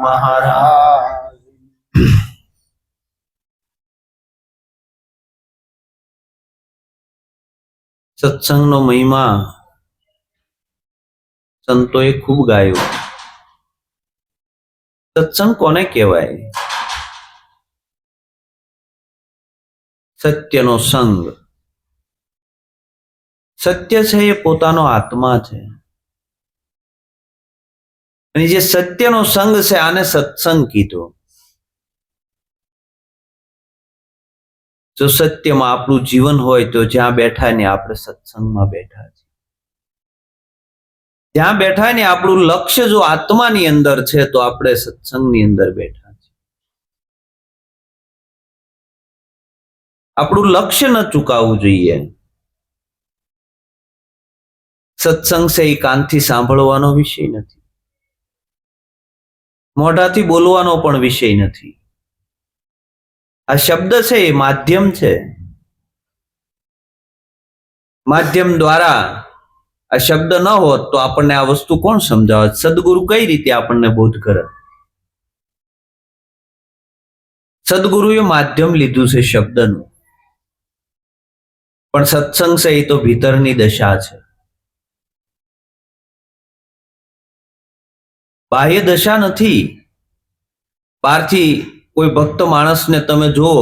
મહારાજ. સત્સંગનો મહિમા સંતોએ ખૂબ ગાયો. સત્સંગ કોને કહેવાય? સત્યનો સંગ. સત્ય છે એ પોતાનો આત્મા છે, અને જે સત્યનો સંગ છે આને સત્સંગ કીધો. જો સત્યમાં આપણું જીવન હોય તો જ્યાં બેઠા ને આપણે સત્સંગમાં બેઠા છીએ. જ્યાં બેઠા ને આપણું લક્ષ્ય જો આત્માની અંદર છે તો આપણે સત્સંગની અંદર બેઠા છીએ. આપણું લક્ષ્ય ન ચૂકાવવું જોઈએ. સત્સંગ છે એ કાનથી સાંભળવાનો વિષય નથી, મોઢાથી બોલવાનો પણ વિષય નથી. આ શબ્દ છે એ માધ્યમ છે. માધ્યમ દ્વારા આ શબ્દ ન હોત તો આપણને આ વસ્તુ કોણ સમજાવત? સદગુરુ કઈ રીતે આપણને બોધ કરે? સદગુરુએ માધ્યમ લીધું છે શબ્દનું, પણ સત્સંગ છે એ તો ભીતરની દશા છે, બાહ્ય દશા નથી. બહારથી કોઈ ભક્ત માણસને તમે જુઓ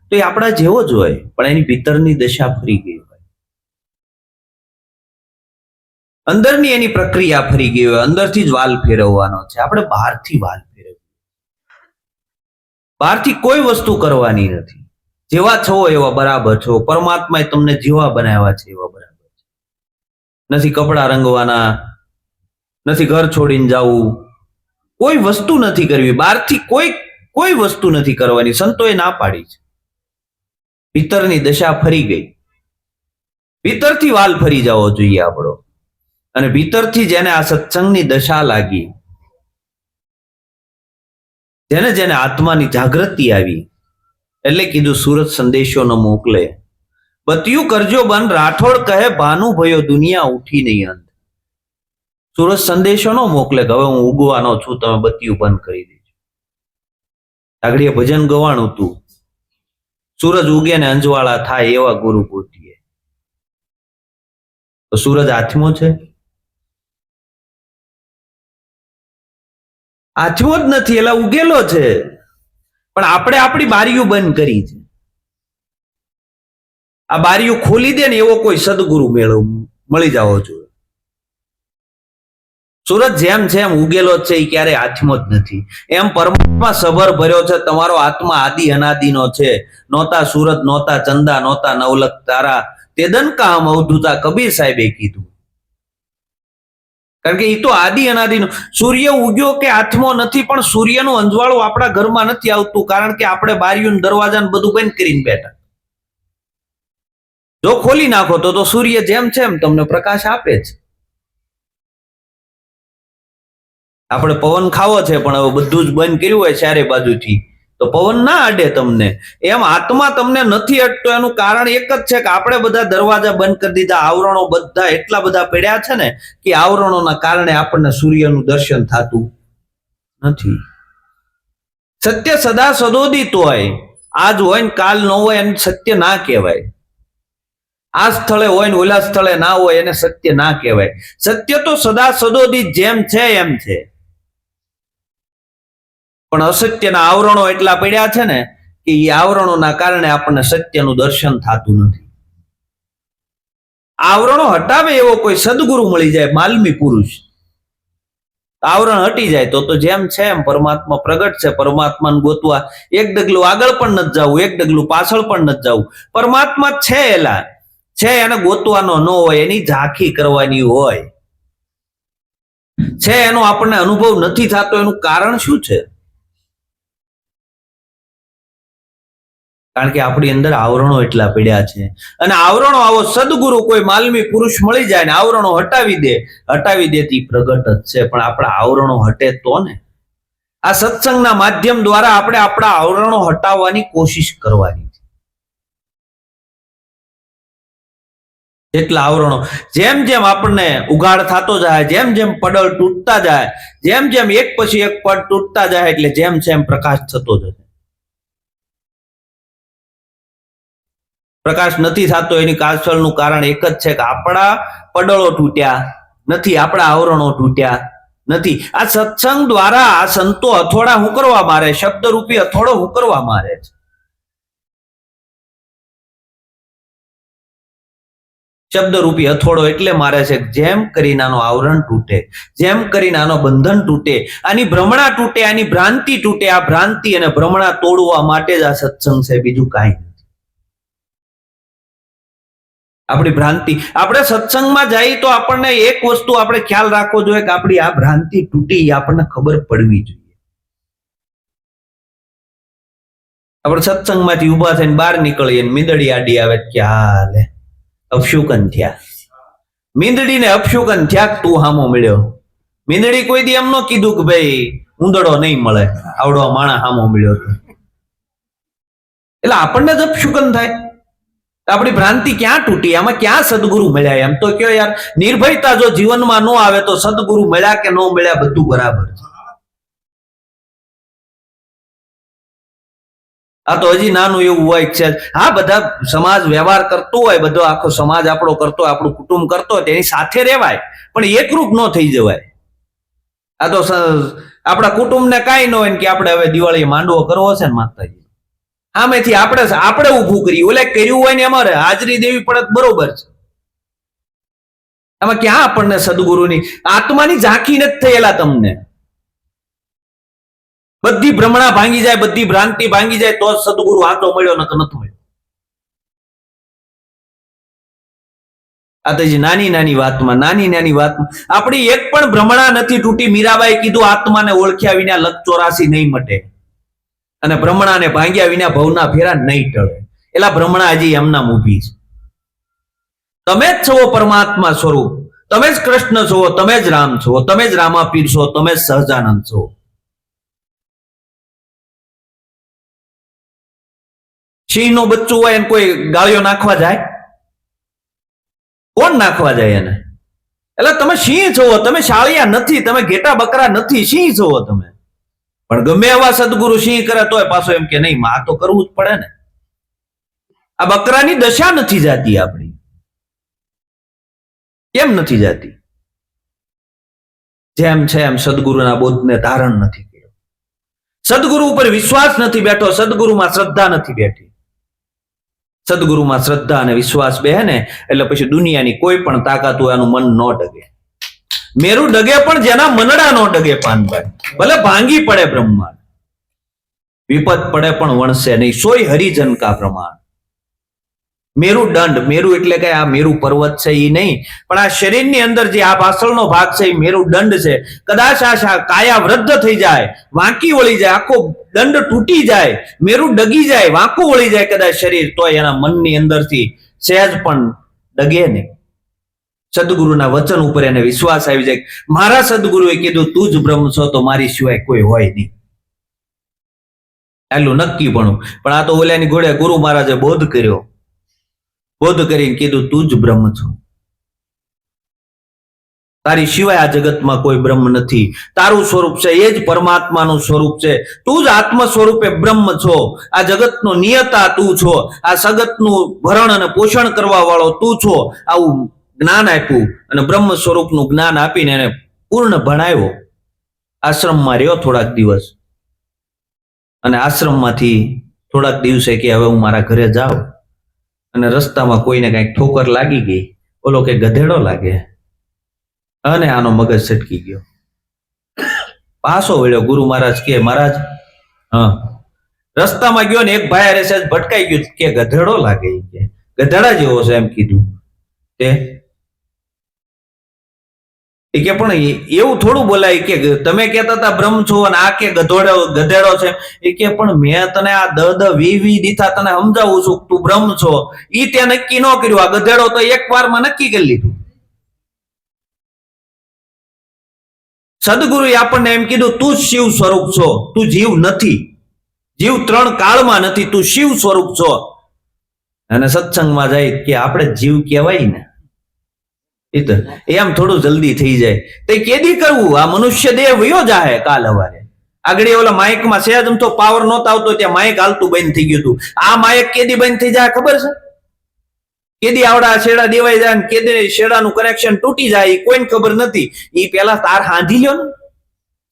તો એ આપણા જેવો જ હોય, પણ એની ભીતરની દશા ફરી ગઈ હોય, અંદરની એની પ્રક્રિયા ફરી ગઈ હોય. અંદરથી જ વાલ ફેરવવાનો છે. આપણે બહારથી વાલ ફેરવીએ. બહારથી કોઈ વસ્તુ કરવાની નથી. જેવા છો એવા બરાબર છો. પરમાત્માએ તમને જેવા બનાવ્યા છે એવા બરાબર છે. નથી કપડા રંગવાના, નથી ઘર છોડીને જવું, કોઈ વસ્તુ નથી કરવી. બહારથી કોઈ વસ્તુ નથી કરવાની. સંતોએ ના પાડી છે. ભીતરની દશા ફરી ગઈ. ભીતરથી વાલ ફરી જવો જોઈએ આપણો. અને ભીતરથી જેને આ સત્સંગની દશા લાગી, જેને જેને આત્માની જાગૃતિ આવી, એટલે કીધું સુરત સંદેશો ન મોકલે. બતિયું કરજો બંધ, રાઠોડ કહે ભાનુ ભયો દુનિયા ઉઠી નહીં અંત. સુરત સંદેશો ન મોકલે કે હવે હું ઉગવાનો છું, તમે બતિયું બંધ કરી દેજો. આગળીએ ભજન ગવાણું હતું, સૂરજ ઉગે ને અંજવાળા થાય એવા ગુરુ ગોતીએ. તો સૂરજ હાથમાં છે? હાથમાં જ નથી, એટલે ઉગેલો છે, પણ આપણે આપણી બારીઓ બંધ કરી છે. આ બારીઓ ખોલી દે ને એવો કોઈ સદગુરુ મળી જવો જોઈએ. સૂરજ જેમ છે એમ ઉગેલો છે, એ ક્યારે હાથમાં જ નથી. એમ પરમાત્મા સભર ભર્યો છે. તમારો આત્મા આદિ અનાદિનો છે. નોતા સૂરજ, નોતા ચંદા, નોતા નવલખ તારા, તેદન કામ અવધૂતા કબીર સાહેબે કીધું. કારણ કે એ તો આદિ અનાદિનો. સૂર્ય ઉગ્યો કે હાથમાં નથી, પણ સૂર્યનું અંજવાળું આપણા ઘરમાં નથી આવતું, કારણ કે આપણે બારીયું દરવાજા બધું બંધ કરીને બેઠા. જો ખોલી નાખો તો સૂર્ય જેમ છે એમ તમને પ્રકાશ આપે છે. આપણે પવન ખાવો છે, પણ હવે બધું જ બંધ કર્યું હોય ચારે બાજુથી, તો પવન ના અડે તમને. એમ આત્મા તમને નથી અડતો. એનું કારણ એક જ છે કે આપણે બધા દરવાજા બંધ કરી દીધા. આવરણો બધા એટલા બધા પડ્યા છે ને કે આવરણોના કારણે આપણને સૂર્યનું દર્શન થતું નથી. સત્ય સદા સદોદિત હોય. આજ હોય ને કાલ ન હોય એને સત્ય ના કહેવાય. આ સ્થળે હોય ને ઓલા સ્થળે ના હોય એને સત્ય ના કહેવાય. સત્ય તો સદા સદોદિત જેમ છે એમ છે, પણ અસત્યના આવરણો એટલા પડ્યા છે ને કે એ આવરણોના કારણે આપણને સત્યનું દર્શન થતું નથી. આવરણો હટાવે એવો કોઈ સદગુરુ મળી જાય, માલમી પુરુષ, આવરણ હટી જાય તો જેમ છે એમ પરમાત્મા પ્રગટ છે. પરમાત્માને ગોતવા એક ડગલું આગળ પણ નથી જવું, એક ડગલું પાછળ પણ નથી જવું. પરમાત્મા છે એલા છે, એને ગોતવાનો ન હોય, એની ઝાંખી કરવાની હોય છે. એનો આપણને અનુભવ નથી થતો. એનું કારણ શું છે? કારણ કે આપણી અંદર આવરણો એટલા પડ્યા છે. અને આવરણો આવો સદગુરુ કોઈ માલમી પુરુષ મળી જાય ને આવરણો હટાવી દેતી પ્રગટ જ છે. પણ આપણા આવરણો હટે તો ને. આ સત્સંગના માધ્યમ દ્વારા આપણે આપણા આવરણો હટાવવાની કોશિશ કરવાની. જેટલા આવરણો, જેમ જેમ આપણને ઉઘાડ થતો જાય, જેમ જેમ પડળ તૂટતા જાય, જેમ જેમ એક પછી એક પડ તૂટતા જાય, એટલે જેમ જેમ પ્રકાશ થતો જશે. પ્રકાશ નથી થતો એની પાછળનું કારણ એક જ છે કે આપણા પડળો તૂટ્યા નથી, આપણા આવરણો તૂટ્યા નથી. આ સત્સંગ દ્વારા આ સંતો હથોડા હું કરવા મારે, શબ્દરૂપી હથોડો હું કરવા મારે છે. શબ્દરૂપી હથોડો એટલે મારે છે જેમ કરીને આનો આવરણ તૂટે, જેમ કરીને આનો બંધન તૂટે, આની ભ્રમણા તૂટે, આની ભ્રાંતિ તૂટે. આ ભ્રાંતિ અને ભ્રમણા તોડવા માટે જ આ સત્સંગ છે, બીજું કાંઈ નથી. આપણી ભ્રાંતિ, આપણે સત્સંગમાં જઈએ તો આપણને એક વસ્તુ આપણે ખ્યાલ રાખવો જોઈએ કે આપણી આ ભ્રાંતિ તૂટી, આપણને ખબર પડવી જોઈએ. આપણે સત્સંગમાંથી ઉભા થઈને બહાર નીકળીએ, મીંદડી આડી આવે કે હાલે અપશુકન થયા, મીંદડીને અપશુકન થયા, તું હામો મળ્યો. મીંદડી કોઈ દી એમ ન કીધું કે ભાઈ ઉંદડો નહીં મળે, આવડો માણા હામો મળ્યો. એટલે આપણને જ અપશુકન થાય. આપણી ભ્રાંતિ ક્યાં તૂટી, આમાં ક્યાં સદગુરુ મળ્યા? એમ તો કયો યાર, નિર્ભયતા જો જીવનમાં ન આવે તો સદગુરુ મળ્યા કે ન મળ્યા બધું બરાબર છે. આ તો હજી નાનું એવું હોય છે. હા, બધા સમાજ વ્યવહાર કરતો હોય, બધો આખો સમાજ આપણો કરતો હોય, આપણું કુટુંબ કરતો હોય, તેની સાથે રહેવાય, પણ એકરૂપ ન થઈ જવાય. આ તો આપણા કુટુંબને કાંઈ ન હોય કે આપણે હવે દિવાળી માંડવો કરવો છે ને માતાજી, આમેથી આપણે ઊભું કરીએ, ઓલે કર્યું હોય ને અમારે હાજરી દેવી પડે બરોબર છે. આમાં ક્યાં આપણને સદગુરુની આત્માની ઝાંખી નથી થયેલા તમને. બધી ભ્રમણા ભાંગી જાય, બધી ભ્રાંતિ ભાંગી જાય તો જ સદગુરુ આંટો મળ્યો, નકર નથી મળ્યો. આ તો નાની નાની વાતમાં આપણી એક પણ ભ્રમણા નથી તૂટી. મીરાબાઈ કીધું આત્માને ઓળખ્યા વિના લક 84 નહીં મટે, અને ભ્રમણાને ભાંગ્યા વિના ભવના ફેરા નહીં ટળે. એલા ભ્રમણા હજી એમના ઊભી છે. તમે જ છો પરમાત્મા સ્વરૂપ, તમે જ કૃષ્ણ છો, તમે જ રામ છો, તમે જ રામાપીર છો, તમે જ સહજાનંદ છો. સિંહ નું બચ્ચું હોય એને કોઈ ગાળિયો નાખવા જાય? કોણ નાખવા જાય એને? એટલે તમે સિંહ છો, તમે શાળિયા નથી, તમે ઘેટા બકરા નથી, સિંહ છો તમે. પણ ગમે એવા સદગુરુ સિંહ કરે તોય પાછો એમ કે નહીં, આ તો કરવું જ પડે ને. આ બકરાની દશા નથી જાતી આપણી. કેમ નથી જાતી? જેમ છે એમ સદગુરુના બોધને ધારણ નથી કર્યો, સદગુરુ ઉપર વિશ્વાસ નથી બેઠો, સદગુરુમાં શ્રદ્ધા નથી બેઠી. સદગુરુમાં શ્રદ્ધા અને વિશ્વાસ બેહે ને એટલે પછી દુનિયાની કોઈ પણ તાકાત હોય એનું મન ન ડગે. મેરુ ડગે પણ જેના મનડા નો ડગે પાનભાઈ. ભલે ભાંગી પડે બ્રહ્માંડ, વિપત પડે પણ વણશે નહીં, સોય હરિજન કા પ્રમાણ. મેરુ દંડ, મેરુ એટલે કે આ મેરુ પર્વત છે એ નહીં, પણ આ શરીરની અંદર જે આ પાછળનો ભાગ છે એ મેરુ દંડ છે. કદાચ આ કાયા વૃદ્ધ થઈ જાય, વાંકી વળી જાય, આખો દંડ તૂટી જાય, મેરુ ડગી જાય, વાંકું વળી જાય કદાચ શરીર, તો એના મનની અંદરથી સહેજ પણ ડગે નહીં. સદગુરુના વચન ઉપર એને વિશ્વાસ આવી જાય. મારા સદગુરુએ કીધું તું જ બ્રહ્મ છો, તો મારી સિવાય કોઈ હોય નહીં. એટલું નક્કી પણ આ તો ઓલાની ઘોડે ગુરુ મહારાજે બોધ કર્યો, બોધ કરીને કીધું તું જ બ્રહ્મ છો, તારી સિવાય આ જગતમાં કોઈ બ્રહ્મ નથી. તારું સ્વરૂપ છે એ જ પરમાત્માનું સ્વરૂપ છે. તું જ આત્મ સ્વરૂપે બ્રહ્મ છો. આ જગતનો નિયતા તું છો. આ જગતનું ભરણ અને પોષણ કરવા વાળો તું છો. આવું જ્ઞાન આપ્યું અને બ્રહ્મ સ્વરૂપનું જ્ઞાન આપીને એને પૂર્ણ ભણાવ્યો. આશ્રમમાં રહ્યો થોડાક દિવસ, અને આશ્રમમાંથી થોડાક દિવસે કે હવે હું મારા ઘરે જાઉં, અને રસ્તામાં કોઈને કઈક ઠોકર લાગી ગઈ, ઓલો કે ગધેડો લાગે, અને આનો મગજ છટકી ગયો. પાછો વળ્યો. ગુરુ મહારાજ કે મહારાજ, હા, રસ્તામાં ગયો ને એક ભાઈ અરે સહેજ ભટકાઈ ગયું કે ગધેડો લાગે, કે ગધેડા જેવો છે એમ કીધું. તે કે પણ એવું થોડું બોલાય કે તમે કહેતા હતા બ્રહ્મ છો અને આ કે ગધેડો છે. એ કે પણ મેં તને આ 10-20 દીથા તને સમજાવું છું તું બ્રહ્મ છો, ઈ તે નક્કી ન કર્યું. આ ગધેડો તો એક વારમાં નક્કી કરી લીધું. સદગુરુએ આપણને એમ કીધું તું શિવ સ્વરૂપ છો, તું જીવ નથી, જીવ 3 કાળમાં નથી, તું શિવ સ્વરૂપ છો. અને સત્સંગમાં જાય કે આપણે જીવ કહેવાય ને, એ તો એમ થોડું જલ્દી થઈ જાય તે કેદી કરવું? આ મનુષ્ય દેહ વયો જાહે કાલ હવારે. આગળ ઓલા માઇકમાં સહેજ તો પાવર નહોતો આવતો ત્યાં માઇક હાલતું બંધ થઈ ગયું હતું. આ માઇક કેદી બંધ થઈ જાય ખબર છે? કેદી આવડા શેડા દેવાઈ જાય ને કેદી શેડાનું કનેક્શન તૂટી જાય કોઈને ખબર નથી. એ પેલા તાર હાંધી લ્યો ને.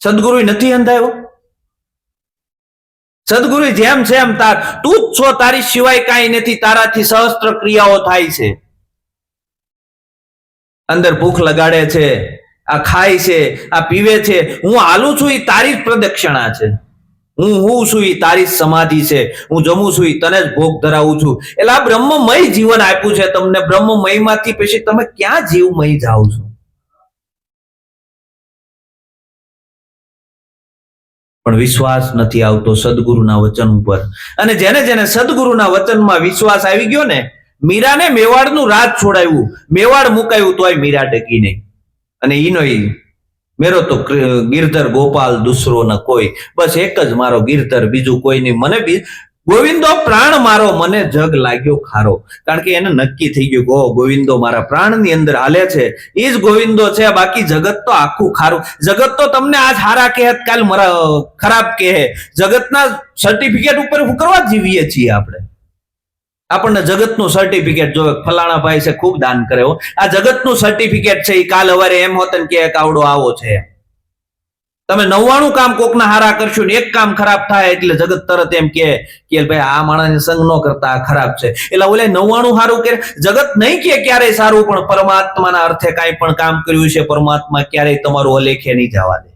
સદગુરુ નથી અંધાયો. સદગુરુ જેમ છે એમ તાર તું જ છો, તારી સિવાય કાંઈ નથી. તારાથી સહસ્ત્ર ક્રિયાઓ થાય છે. અંદર ભૂખ લગાડે છે, આ ખાય છે, આ પીવે છે. હું હાલું છું એ તારી જ પ્રદક્ષિણા છે. હું છું એ તારી જ સમાધિ છે. હું જમું છું એ તને જ ભોગ ધરાવું છું. એટલે આ બ્રહ્મમય જીવન આપ્યું છે તમને. બ્રહ્મમય માંથી પછી તમે ક્યાં જીવમય જાઓ છો? પણ વિશ્વાસ નથી આવતો સદગુરુના વચન ઉપર. અને જેને જેને સદગુરુના વચનમાં વિશ્વાસ આવી ગયો ને, મીરાને મેવાડનું રાજ છોડાવ્યું, મેવાડ મુકાયું તોય મીરા ટકી નહીં. અને ઈનો મેરો તો ગિરધર ગોપાલ દુસરો ન કોઈ, બસ એક જ મારો ગિરધર, બીજું કોઈ નહીં. મને ગોવિંદો પ્રાણ મારો, મને જગ લાગ્યો ખારો. કારણ કે એને નક્કી થઈ ગયું ગો ગોવિંદો મારા પ્રાણની અંદર હાલે છે, એ જ ગોવિંદો છે. બાકી જગત તો આખું ખારું. જગત તો તમને આજ હારા કહે, કાલ ખરાબ કહે. જગતના સર્ટિફિકેટ ઉપર શું કરવા જીવીએ છીએ આપણે? આપણને જગતનું સર્ટિફિકેટ જોવે, ફલાણા ભાઈ છે ખૂબ દાન કરે. આ જગતનું સર્ટિફિકેટ છે. એ કાલ હવારે એમ હોત કે આવડો આવો છે. તમે 99 કામ કોકના હારા કરશો ને એક કામ ખરાબ થાય એટલે જગત તરત એમ કે ભાઈ આ માણસને સંગ ન કરતા, આ ખરાબ છે. એટલે ઓલે 99 સારું કરે. જગત નહીં કે ક્યારેય સારું, પણ પરમાત્માના અર્થે કાંઈ પણ કામ કર્યું છે પરમાત્મા ક્યારેય તમારું અલેખે નહીં જવા દે.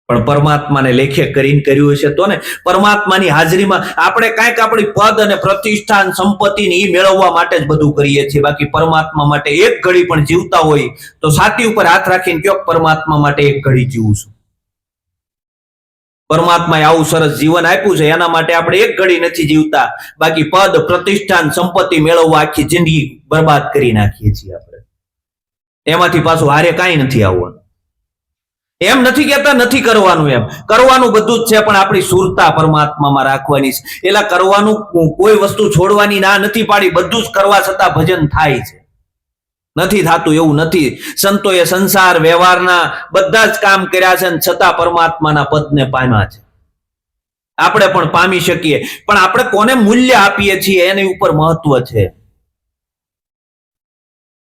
પણ પરમાત્માને લેખે કરીને કર્યું હશે તો ને. પરમાત્માની હાજરીમાં આપણે કાંઈક આપણી પદ અને પ્રતિષ્ઠાન સંપત્તિ એ મેળવવા માટે જ બધું કરીએ છીએ. બાકી પરમાત્મા માટે એક ઘડી પણ જીવતા હોય તો છાતી ઉપર હાથ રાખીને કયો પરમાત્મા માટે એક ઘડી જીવું છું. પરમાત્માએ આવું સરસ જીવન આપ્યું છે, એના માટે આપણે એક ઘડી નથી જીવતા. બાકી પદ પ્રતિષ્ઠાન સંપત્તિ મેળવવા આખી જિંદગી બરબાદ કરી નાખીએ છીએ આપણે. એમાંથી પાછું હારે કાંઈ નથી આવવાનું. એમ નથી કહેતા નથી કરવાનું, એમ કરવાનું બધું જ છે, પણ આપણી સુરતા પરમાત્મામાં રાખવાની છે. એટલે કરવાનું કોઈ વસ્તુ છોડવાની ના નથી પાડી, બધું જ કરવા છતાં ભજન થાય છે. નથી થતું એવું નથી. સંતોએ સંસાર વ્યવહારના બધા જ કામ કર્યા છે છતાં પરમાત્માના પદને પામ્યા છે. આપણે પણ પામી શકીએ, પણ આપણે કોને મૂલ્ય આપીએ છીએ એની ઉપર મહત્વ છે.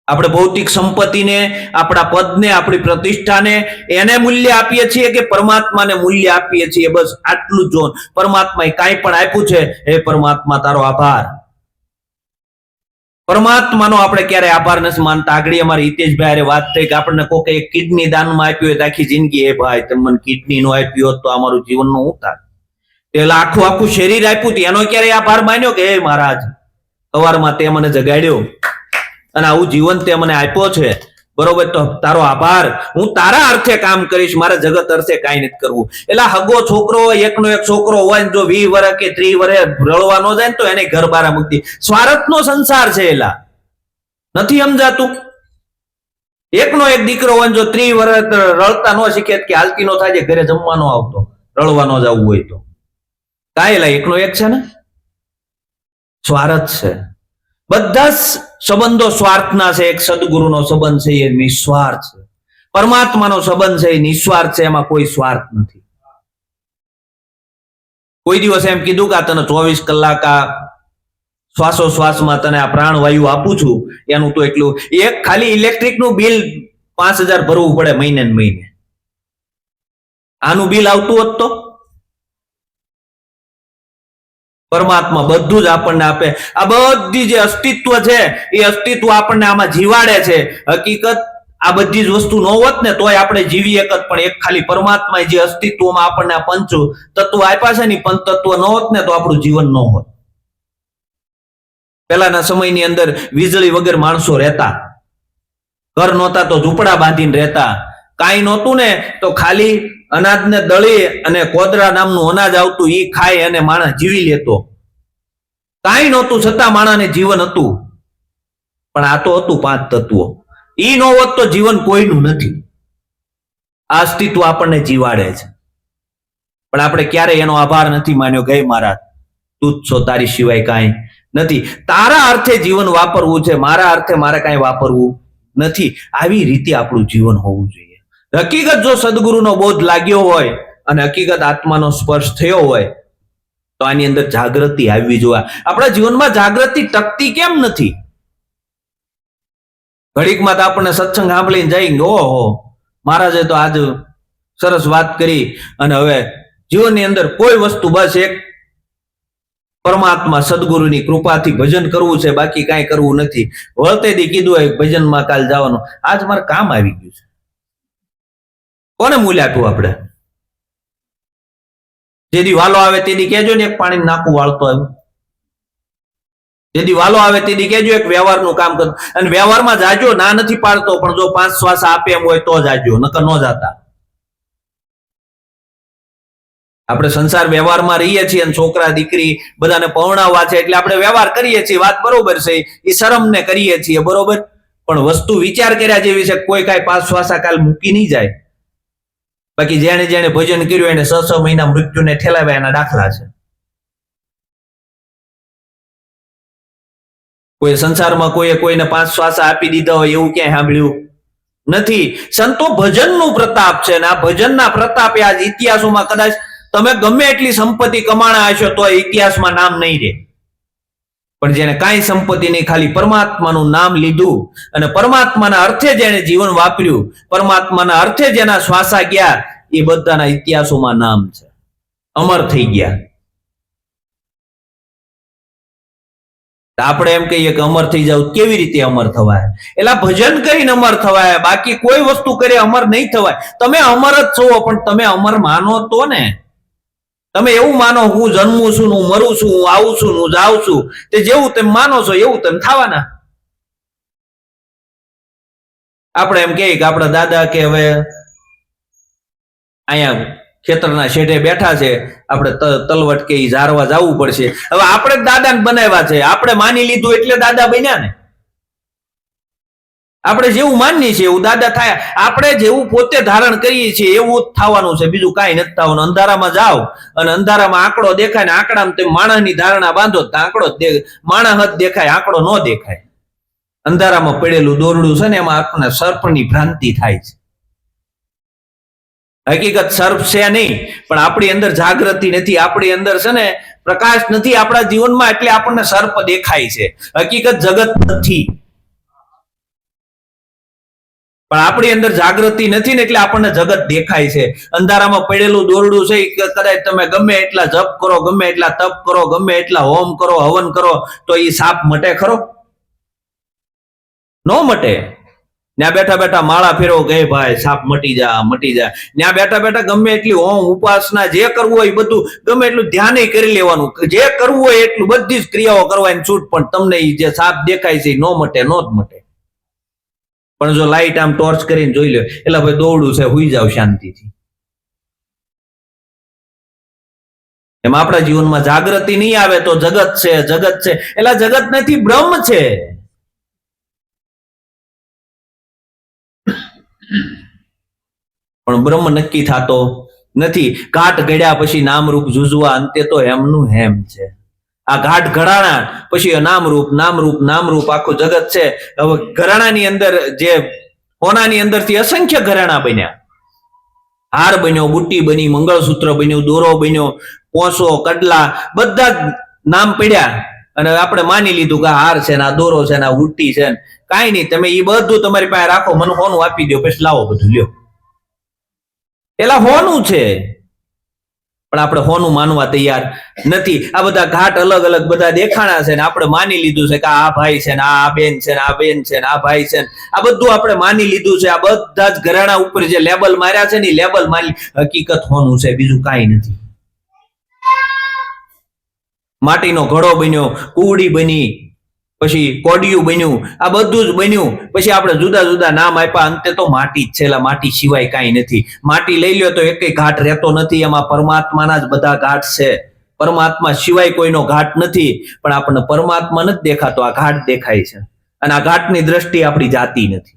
આપણે ભૌતિક સંપત્તિને, આપણા પદને, આપણી પ્રતિષ્ઠાને એને મૂલ્ય આપીએ છીએ કે પરમાત્માને મૂલ્ય આપીએ છીએ? બસ આટલું જ. પરમાત્માએ કાંઈ પણ આપ્યું છે, હે પરમાત્મા તારો આભાર. પરમાત્માનો આપણે ક્યારે આભાર નથી માનતા. આગળ અમારી હિતેશભાઈ વાત થઈ કે આપણને કોઈ એક કિડની દાનમાં આપ્યું હોય તો આખી જિંદગી એ ભાઈ તમે મને કિડની નો આપ્યો હોત તો અમારું જીવન નો ઉતાર. એટલે આખું શરીર આપ્યું હતું એનો ક્યારે આભાર માન્યો કે હે મહારાજ સવારમાં તે મને જગાડ્યો અને આવું જીવન તે મને આપ્યો છે, બરોબર, તો તારો આભાર. હું તારા અર્થે કામ કરીશ, મારા જગત અર્થે કાંઈ નથી કરવું. એટલે હગો છોકરો, એકનો એક છોકરો હોય ને જો 20 વર્ષ કે 30 વર્ષ રળવા ન જાય ને તો એને ઘર બારા મૂકી. સ્વાર્થનો સંસાર છે. એલા નથી સમજાતું? એકનો એક દીકરો હોય જો 30 વર્ષ રળતા ન શીખે કે હાલતી નો થાય ઘરે જમવાનો આવતો, રળવા ન જવું હોય તો કાંઈ લા એકનો એક છે ને. સ્વાર્થ છે. બધા સંબંધો સ્વાર્થના છે. એક સદગુરુનો સંબંધ છે એ નિસ્વાર્થ છે. પરમાત્માનો સંબંધ છે એ નિસ્વાર્થ છે. એમાં કોઈ સ્વાર્થ નથી. કોઈ દિવસ એમ કીધું કે તને 24 કલાક આ શ્વાસોશ્વાસમાં તને આ પ્રાણવાયુ આપું છું, એનું તો એટલું એક ખાલી ઇલેક્ટ્રિક નું બિલ 5000 ભરવું પડે મહિને ને મહિને. આનું બિલ આવતું હોત તો પરમાત્મા બધું જ આપણને આપે. આ બધી જે અસ્તિત્વ છે એ અસ્તિત્વ આપણને આમાં જીવાડે છે. હકીકત આ બધી જ વસ્તુ ન હોત ને તોય આપણે જીવી એકત, પણ એક ખાલી પરમાત્મા જે અસ્તિત્વમાં આપણને આ પંચ તત્વ આપ્યા છે ને પંચ તત્વ ન હોત ને તો આપણું જીવન ન હોત. પહેલાના સમયની અંદર વીજળી વગર માણસો રહેતા, ઘર નહોતા તો ઝૂંપડા બાંધીને રહેતા, કાંઈ નહોતું ને તો ખાલી અનાજને દળી અને કોદરા નામનું અનાજ આવતું ઈ ખાય અને માણસ જીવી લેતો. કાંઈ નહોતું છતાં માણસને જીવન હતું. પણ આ તો હતું 5 તત્વો. ઈ ન હોત તો જીવન કોઈનું નથી. આ અસ્તિત્વ આપણને જીવાડે છે, પણ આપણે ક્યારેય એનો આભાર નથી માન્યો. ગઈ મહારાજ તું જ છો, તારી સિવાય કાંઈ નથી. તારા અર્થે જીવન વાપરવું છે, મારા અર્થે મારે કાંઈ વાપરવું નથી. આવી રીતે આપણું જીવન હોવું જોઈએ. હકીકત જો સદગુરુનો બોધ લાગ્યો હોય અને હકીકત આત્માનો સ્પર્શ થયો હોય તો આની અંદર જાગૃતિ આવવી જોઈએ. આપણા જીવનમાં જાગૃતિ ટકતી કેમ નથી? ઘડીકમાં તો આપણને સત્સંગ સાંભળીને જઈ, ઓહો મહારાજે તો આજ સરસ વાત કરી, અને હવે જીવનની અંદર કોઈ વસ્તુ બસ એક પરમાત્મા સદગુરુની કૃપાથી ભજન કરવું છે, બાકી કાંઈ કરવું નથી. વળતેથી કીધું હોય ભજનમાં કાલ જવાનું, આજ મારે કામ આવી ગયું છે. કોને મૂલ્યાતું આપણે? જેદી વાલો આવે તેદી કહેજો ને એક પાણી નાકું વાળતો આવ્યું. જેદી વાલો આવે તેદી કહેજો એક વ્યવહારનું કામ કરો, અને વ્યવહારમાં જાજો, ના નથી પાડતો, પણ જો 5 શ્વાસ આપે એમ હોય તો જાજો, નકર ન જાતા. આપણે સંસાર વ્યવહારમાં રહીએ છીએ અને છોકરા દીકરી બધાને પરણાવવા છે એટલે આપણે વ્યવહાર કરીએ છીએ, વાત બરોબર છે, એ શરમને કરીએ છીએ, બરોબર. પણ વસ્તુ વિચાર કર્યા જેવી છે. કોઈ કાંઈ 5 શ્વાસા કાલ મૂકી નહીં જાય. બાકી જેને જેને ભજન કર્યું એને 6 મહિના મૃત્યુને ઠેલાવ્યા એના દાખલા છે. કોઈ સંસારમાં કોઈને 5 શ્વાસા આપી દીધા હોય એવું ક્યાંય સાંભળ્યું નથી. સંતો ભજનનું પ્રતાપ છે, અને આ ભજનના પ્રતાપે આજ ઇતિહાસોમાં કદાચ તમે ગમે એટલી સંપત્તિ કમાણા હશો તો ઇતિહાસમાં નામ નહીં રહે. પણ જેને કાંઈ સંપત્તિ નહીં, ખાલી પરમાત્માનું નામ લીધું અને પરમાત્માના અર્થે જેને જીવન વાપર્યું, પરમાત્માના અર્થે જેના શ્વાસા ગયા, એ બધાના ઇતિહાસોમાં નામ છે, અમર થઈ ગયા. આપણે એમ કહીએ કે અમર થઈ જાવ, કેવી રીતે અમર થવાય? એટલે ભજન કરીને અમર થવાય, બાકી કોઈ વસ્તુ કરે અમર નહીં થવાય. તમે અમર જ છો, પણ તમે અમર માનો તો ને. તમે એવું માનો હું જન્મું છું, હું મરું છું, હું આવું છું, હું જાઉં છું, તે જેવું તમે માનો છો એવું તમે થવાના. આપણે એમ કહીએ કે આપણા દાદા કે હવે અહીંયા ખેતરના શેઢે બેઠા છે, આપણે તલવટ કે ઝારવા જવું પડશે. હવે આપણે જ દાદાને બનાવ્યા છે, આપણે માની લીધું એટલે દાદા બન્યા ને. આપણે જેવું માનીએ છીએ એવું દાદા થાય. આપણે જેવું પોતે ધારણ કરીએ છીએ એવું જ થવાનું છે, બીજું કાંઈ નથી થવાનું. અંધારામાં જાઓ અને અંધારામાં આંકડો દેખાય ને આંકડામાં તમે માણસની ધારણા બાંધો તો આંકડો માણસ જ દેખાય, આંકડો ન દેખાય. અંધારામાં પડેલું દોરડું છે ને એમાં આપણને સર્પની ભ્રાંતિ થાય છે. હકીકત સર્પ છે નહીં, પણ આપણી અંદર જાગૃતિ નથી, આપણી અંદર છે ને પ્રકાશ નથી આપણા જીવનમાં, એટલે આપણને સર્પ દેખાય છે. હકીકત જગત નથી, પણ આપણી અંદર જાગૃતિ નથી ને એટલે આપણને જગત દેખાય છે. અંધારામાં પડેલું દોરડું છે, કદાચ તમે ગમે એટલા જપ કરો, ગમે એટલા તપ કરો, ગમે એટલા હોમ કરો, હવન કરો, તો એ સાપ મટે ખરો? ન મટે. ત્યાં બેઠા બેઠા માળા ફેરવો કે ભાઈ સાપ મટી જા, મટી જા. ત્યાં બેઠા બેઠા ગમે એટલી હોમ ઉપાસના જે કરવું હોય બધું ગમે એટલું ધ્યાન કરી લેવાનું, જે કરવું હોય એટલું બધી જ ક્રિયાઓ કરવાની છૂટ, પણ તમને જે સાપ દેખાય છે ન મટે, નો જ મટે. પણ જો લાઈટ આમ ટોર્ચ કરીને જોઈ લો, એટલે ભાઈ દોડું છે, હુઈ જાવ શાંતિથી. એમ આપણા જીવનમાં જાગૃતિ નહીં આવે તો જગત છે, જગત છે, એટલે જગત નથી, બ્રહ્મ છે. પણ બ્રહ્મ નક્કી થતો નથી. ઘાટ ઘડ્યા પછી નામરૂપ જુજવા, અંતે તો હેમનું હેમ છે. આ ઘાટ ઘડાણા પછી નામરૂપ, નામરૂપ, નામરૂપ આખું જગત છે. હવે ઘરાણાની અંદર જે હોનાની અંદરથી અસંખ્ય ઘરાણા બન્યા. હાર બન્યો, બુટ્ટી બની, મંગળસૂત્ર બન્યું, દોરો બન્યો, પોસો, કડલા, બધા જ નામ પડ્યા. અને આપણે માની લીધું કે હાર છે ને આ દોરો છે ને આ બુટ્ટી છે. કાંઈ નહીં, તમે એ બધું તમારી પાસે રાખો, મને હોનું આપી દો, પછી લાવો બધું લ્યો. પેલા હોનું છે, પણ આપણે હોનું માનવા તૈયાર નથી. આ બધા ઘાટ અલગ અલગ બધા દેખાણા છે ને આપણે માની લીધું છે કે આ ભાઈ છે ને આ બેન છે ને આ બેન છે ને આ ભાઈ છે ને આ બધું આપણે માની લીધું છે. આ બધા જ ઘરાણા ઉપર જે લેબલ માર્યા છે ને લેબલ મારી, હકીકત હોનું છે, બીજું કાંઈ નથી. માટીનો ઘડો બન્યો, કુવડી બની, પછી કોડિયું બન્યું, આ બધું જ બન્યું. પછી આપણે જુદા જુદા નામ આપ્યા, અંતે તો માટી જ છે. માટી સિવાય કાંઈ નથી. માટી લઈ લ્યો તો એકેય ઘાટ રહેતો નથી. એમાં પરમાત્માના જ બધા ઘાટ છે. પરમાત્મા સિવાય કોઈનો ઘાટ નથી. પણ આપણને પરમાત્મા નથી દેખાતો, આ ઘાટ દેખાય છે. અને આ ઘાટની દ્રષ્ટિ આપણી જાતી નથી.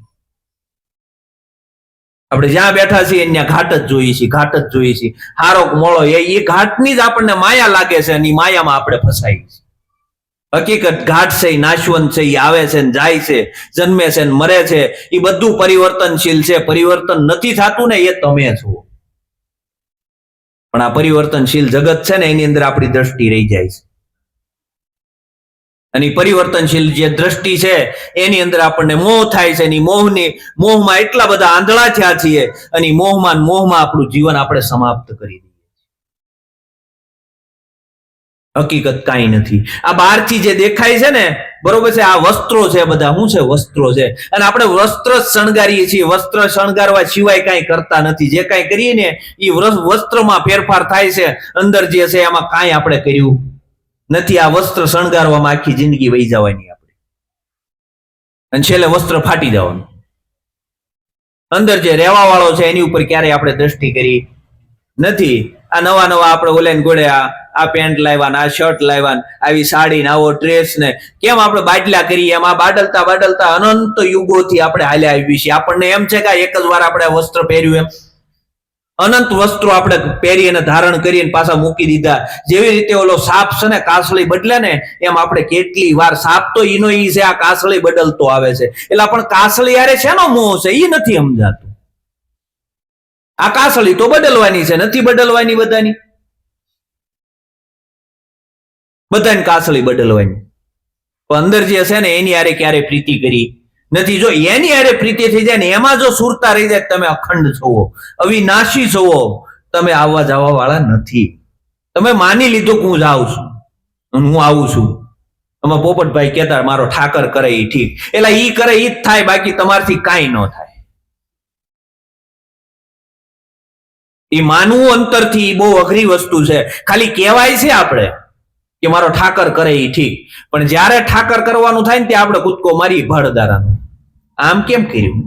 આપણે જ્યાં બેઠા છીએ ત્યાં ઘાટ જ જોઈએ છીએ, ઘાટ જ જોઈએ છીએ. હારો મોળો એ ઘાટની જ આપણને માયા લાગે છે, અને એ માયામાં આપણે ફસાઈ છીએ. હકીકત ઘાટ છે, નાશવંત છે, એ આવે છે ને જાય છે, જન્મે છે ને મરે છે, એ બધું પરિવર્તનશીલ છે. પરિવર્તન નથી થતું ને એ તમે છો. પણ આ પરિવર્તનશીલ જગત છે ને એની અંદર આપણી દ્રષ્ટિ રહી જાય છે. અને પરિવર્તનશીલ જે દ્રષ્ટિ છે એની અંદર આપણને મોહ થાય છે. મોહમાં એટલા બધા આંધળા થયા છીએ અને મોહમાં આપણું જીવન આપણે સમાપ્ત કરી દઈએ. હકીકત કાંઈ નથી. આ બહારથી જે દેખાય છે ને, બરોબર છે, આ વસ્ત્રો છે, બધા શું છે? વસ્ત્રો છે. અને આપણે વસ્ત્ર જ શણગારીએ છીએ. વસ્ત્ર શણગારવા સિવાય કાંઈ કરતા નથી. જે કાંઈ કરીએ ને એ વસ્ત્રમાં ફેરફાર થાય છે. અંદર જે છે એમાં કાંઈ આપણે કર્યું નથી. આ વસ્ત્ર શણગારવામાં આખી જિંદગી વહી જવાની આપણે, અને છેલ્લે વસ્ત્ર ફાટી જવાનું. અંદર જે રહેવા વાળો છે એની ઉપર ક્યારેય આપણે દ્રષ્ટિ કરી નથી. આ નવા આપણે ઓલે ગોળે આ પેન્ટ લાવ્યા, આ શર્ટ લાવ્યા, આવી સાડી ને આવો ડ્રેસ ને કેમ આપણે બાટલા કરીએ એમ આ બાડલતા અનંત યુગોથી આપણે હાલ્યા આવી છીએ. આપણને એમ છે કે એક જ વાર આપણે વસ્ત્ર પહેર્યું એમ. અનંત વસ્ત્રો આપણે પહેરી અને ધારણ કરીને પાછા મૂકી દીધા. જેવી રીતે ઓલો સાપ છે ને કાસળી બદલે ને એમ આપણે કેટલી વાર, સાપ તો ઈનો ઈ છે, આ કાસળી બદલતો આવે છે. એટલે પણ કાસળી યારે શેનો મોહ છે એ નથી સમજાતું. આ કાસળી તો બદલવાની છે, નથી બદલવાની બધાની કાસળી બદલવાની. અંદર જે છે ને એની હારે ક્યારે પ્રીતિ કરી નથી. જો એની હારે પ્રીતિ થઈ જાય ને એમાં જો સુરતા રહી જાય, તમે અખંડ છો, અવિનાશી છો, તમે આવવા જવા વાળા નથી. તમે માની લીધું કે હું જાઉં છું, હું આવું છું. અમે પોપટભાઈ કહેતા મારો ઠાકર કરે એ ઠીક, એટલે ઈ કરે ઈ જ થાય, બાકી તમારથી કાંઈ ન થાય. એ માનવું અંતરથી બહુ અઘરી વસ્તુ છે. ખાલી કહેવાય છે આપણે કે મારો ઠાકર કરે એ ઠીક, પણ જયારે ઠાકર કરવાનું થાય ને ત્યાં આપણે કૂદકો મારી ભડદારાનો આમ કેમ કર્યું.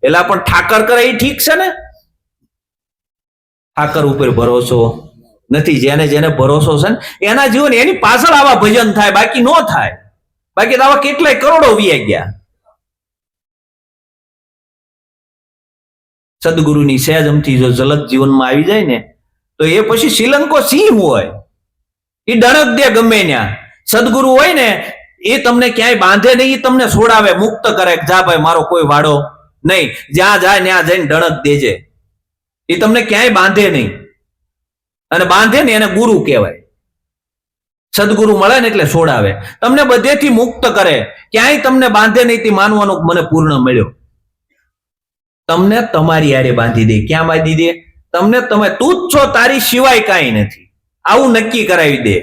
એટલે પણ ઠાકર કરે એ ઠીક છે ને. ઠાકર ઉપર ભરોસો નથી. જેને ભરોસો છે ને એના જીવન એની પાછળ આવા ભજન થાય, બાકી ન થાય. બાકી તો આવા કેટલાય કરોડો વ્યા ગયા. સદગુરુની સહેજમથી જો ઝલક જીવનમાં આવી જાય ને તો એ પછી શ્રીલંકો સિંહ હોય, એ ડણક દે ગમે ત્યાં. સદગુરુ હોય ને એ તમને ક્યાંય બાંધે નહીં, એ તમને છોડાવે, મુક્ત કરે. જા ભાઈ મારો કોઈ વાડો નહીં, જ્યાં જાય ત્યાં જઈને ડણક દેજે. એ તમને ક્યાંય બાંધે નહીં, અને બાંધે ને એને ગુરુ કહેવાય. સદગુરુ મળે ને એટલે છોડાવે, તમને બધેથી મુક્ત કરે. ક્યાંય તમને બાંધે નહીં, તે માનવાનું મને પૂર્ણ મળ્યો. તમને તમારી હારે બાંધી દે. ક્યાં બાંધી દે? તમને તું જ છો, તારી સિવાય કાંઈ નથી, આવું નક્કી કરાવી દે.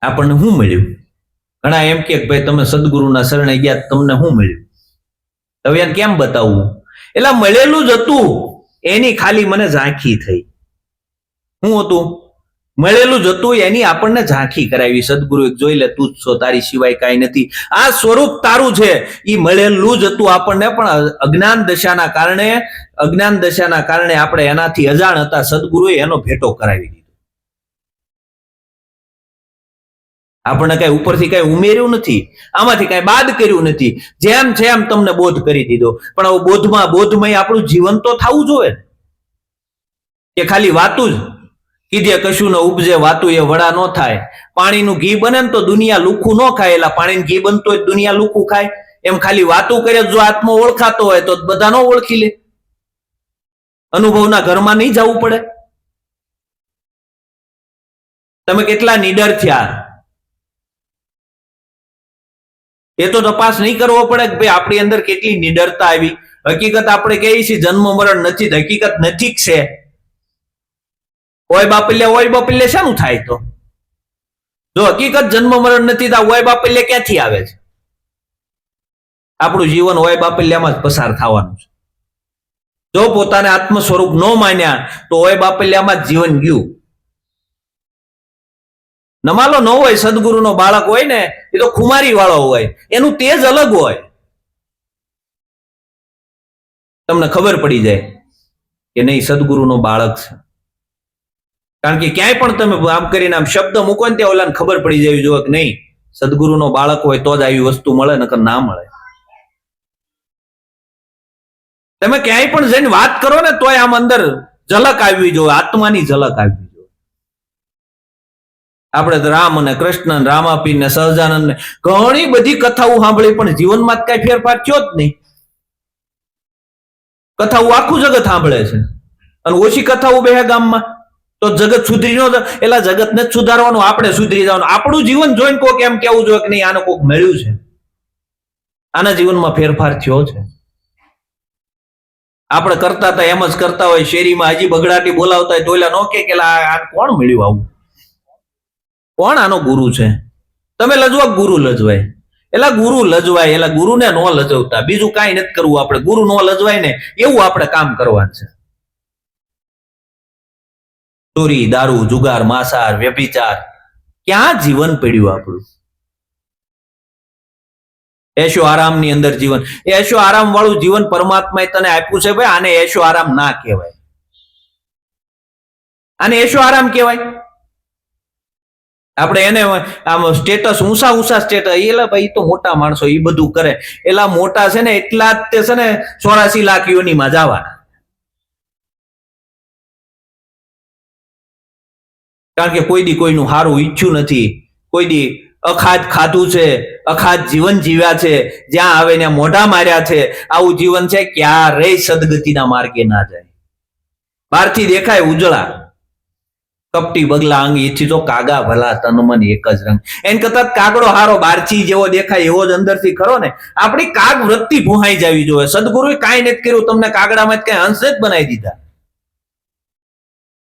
આપણને શું મળ્યું? ઘણા એમ કે ભાઈ તમે સદગુરુના શરણે ગયા, તમને શું મળ્યું? હવે એને કેમ બતાવવું? એટલે મળેલું જ હતું, એની ખાલી મને ઝાંખી થઈ. શું હતું? મળેલું જ હતું, એની આપણને ઝાંખી કરાવી. સદગુરુ જોઈ લે, તું જ છો, તારી સિવાય કાંઈ નથી, આ સ્વરૂપ તારું છે. એ મળેલું જ હતું આપણને, પણ અજ્ઞાન દશાના કારણે આપણે એનાથી અજાણ હતા. સદગુરુએ એનો ભેટો કરાવી દીધો. આપણને કઈ ઉપરથી કઈ ઉમેર્યું નથી, આમાંથી કઈ બાદ કર્યું નથી. જેમ છે એમ તમને બોધ કરી દીધો. પણ હવે બોધમય આપણું જીવન તો થવું જોઈએ કે ખાલી વાતું જ કીધે કશું ન ઉપજે, વાતું એ વડા ન થાય. પાણીનું ઘી બને ને તો દુનિયા લુખું ન ખાય, એટલે પાણીનું ઘી બનતો હોય દુનિયા લુખું ખાય. એમ ખાલી વાતું કરે જો આત્મા ઓળખાતો હોય તો બધા ન ઓળખી લે. અનુભવના ઘરમાં નહીં જવું પડે. તમે કેટલા નીડર થયા એ તો તપાસ નહીં કરવો પડે કે ભાઈ આપણી અંદર કેટલી નિડરતા આવી. હકીકત આપણે કહીએ છીએ જન્મ મરણ નથી, હકીકત નથી છે. ઓય બાપલ્ય શાનું થાય? તો જો હકીકત જન્મ મરણ નથી તો ઓય બાપલ્ય ક્યાંથી આવે છે? આપણું જીવન ઓય બાપલ્યામાં જ પસાર થવાનું છે. જો પોતાને આત્મ સ્વરૂપ ન માન્યા તો ઓય બાપલ્યામાં જ જીવન ગયું. નમાલો ન હોય, સદગુરુનો બાળક હોય ને એ તો ખુમારી વાળો હોય, એનું તેજ અલગ હોય. તમને ખબર પડી જાય કે નહીં સદગુરુનો બાળક છે. કારણ કે ક્યાંય પણ તમે આમ કરીને આમ શબ્દ મૂકો ને ત્યાં ઓલાને ખબર પડી જવી જોઈએ કે નહીં સદગુરુનો બાળક હોય તો જ આવી વસ્તુ મળે, નકર ના મળે. તમે ક્યાંય પણ જઈને વાત કરો ને તોય આમ અંદર ઝલક આવવી જોઈએ, આત્માની ઝલક આવવી. આપણે તો રામ અને કૃષ્ણ ને રામાપીર ને સહજાનંદ ને ઘણી બધી કથાઓ સાંભળી, પણ જીવનમાં કઈ ફેરફાર થયો જ નહીં. કથાઓ આખું જગત સાંભળે છે અને ઓછી કથાઓ બે ગામમાં, તો જગત સુધરી નો, એટલે જગતને જ સુધારવાનું, આપણે સુધરી જવાનું. આપણું જીવન જોઈને કોઈક એમ કેવું જોઈએ કે નહીં આને કોઈક મળ્યું છે, આના જીવનમાં ફેરફાર થયો છે. આપણે કરતા હતા એમ જ કરતા હોય, શેરીમાં હજી બગડાટી બોલાવતા હોય તો ઓલા નો કે આ કોણ મળ્યું આવું, કોણ આનો ગુરુ છે? તમે લજવા ગુરુ લજવાય, એટલે ગુરુ લજવાય, એટલે ગુરુને નો લજવતા, બીજું કાંઈ નથી કરવું આપણે. ગુરુ નો લજવાય ને એવું આપણે કામ કરવાનું છે. ચોરી, દારૂ, જુગાર, માંસાહાર, વ્યભિચાર, ક્યાં જીવન પડ્યું આપણું? એશો આરામ ની અંદર જીવન, એશો આરામ વાળું જીવન પરમાત્માએ તને આપ્યું છે ભાઈ. આને એશો આરામ ના કહેવાય, આને એશો આરામ કહેવાય. આપણે એને આમ સ્ટેટસ ઊંચા ઊંચા સ્ટેટસ, એટલે ભાઈ તો મોટા માણસો એ બધું કરે, એલા મોટા છે ને એટલા જ તે છે ને 84 લાખ યોનીમાં જવાના. કારણ કે કોઈ દી કોઈનું સારું ઈચ્છ્યું નથી, કોઈ દી અખાધ ખાધું છે, અખાધ જીવન જીવ્યા છે, જ્યાં આવે ત્યાં મોઢા માર્યા છે. આવું જીવન છે, ક્યારેય સદગતિના માર્ગે ના જાય. બહારથી દેખાય ઉજળા, કપટી બગલા અંગ, એથી તો કાગા ભલા તન મન એક જ રંગ. એન કરતા કાગડો હારો બહારથી જેવો દેખાય એવો જ અંદરથી ખરો ને. આપણી કાગ વૃત્તિ ભૂહાઈ જવી જોઈએ. સદગુરુએ કાંઈ નથી કર્યું, તમને કાગડામાં કઈ હંસ જ બનાવી દીધા.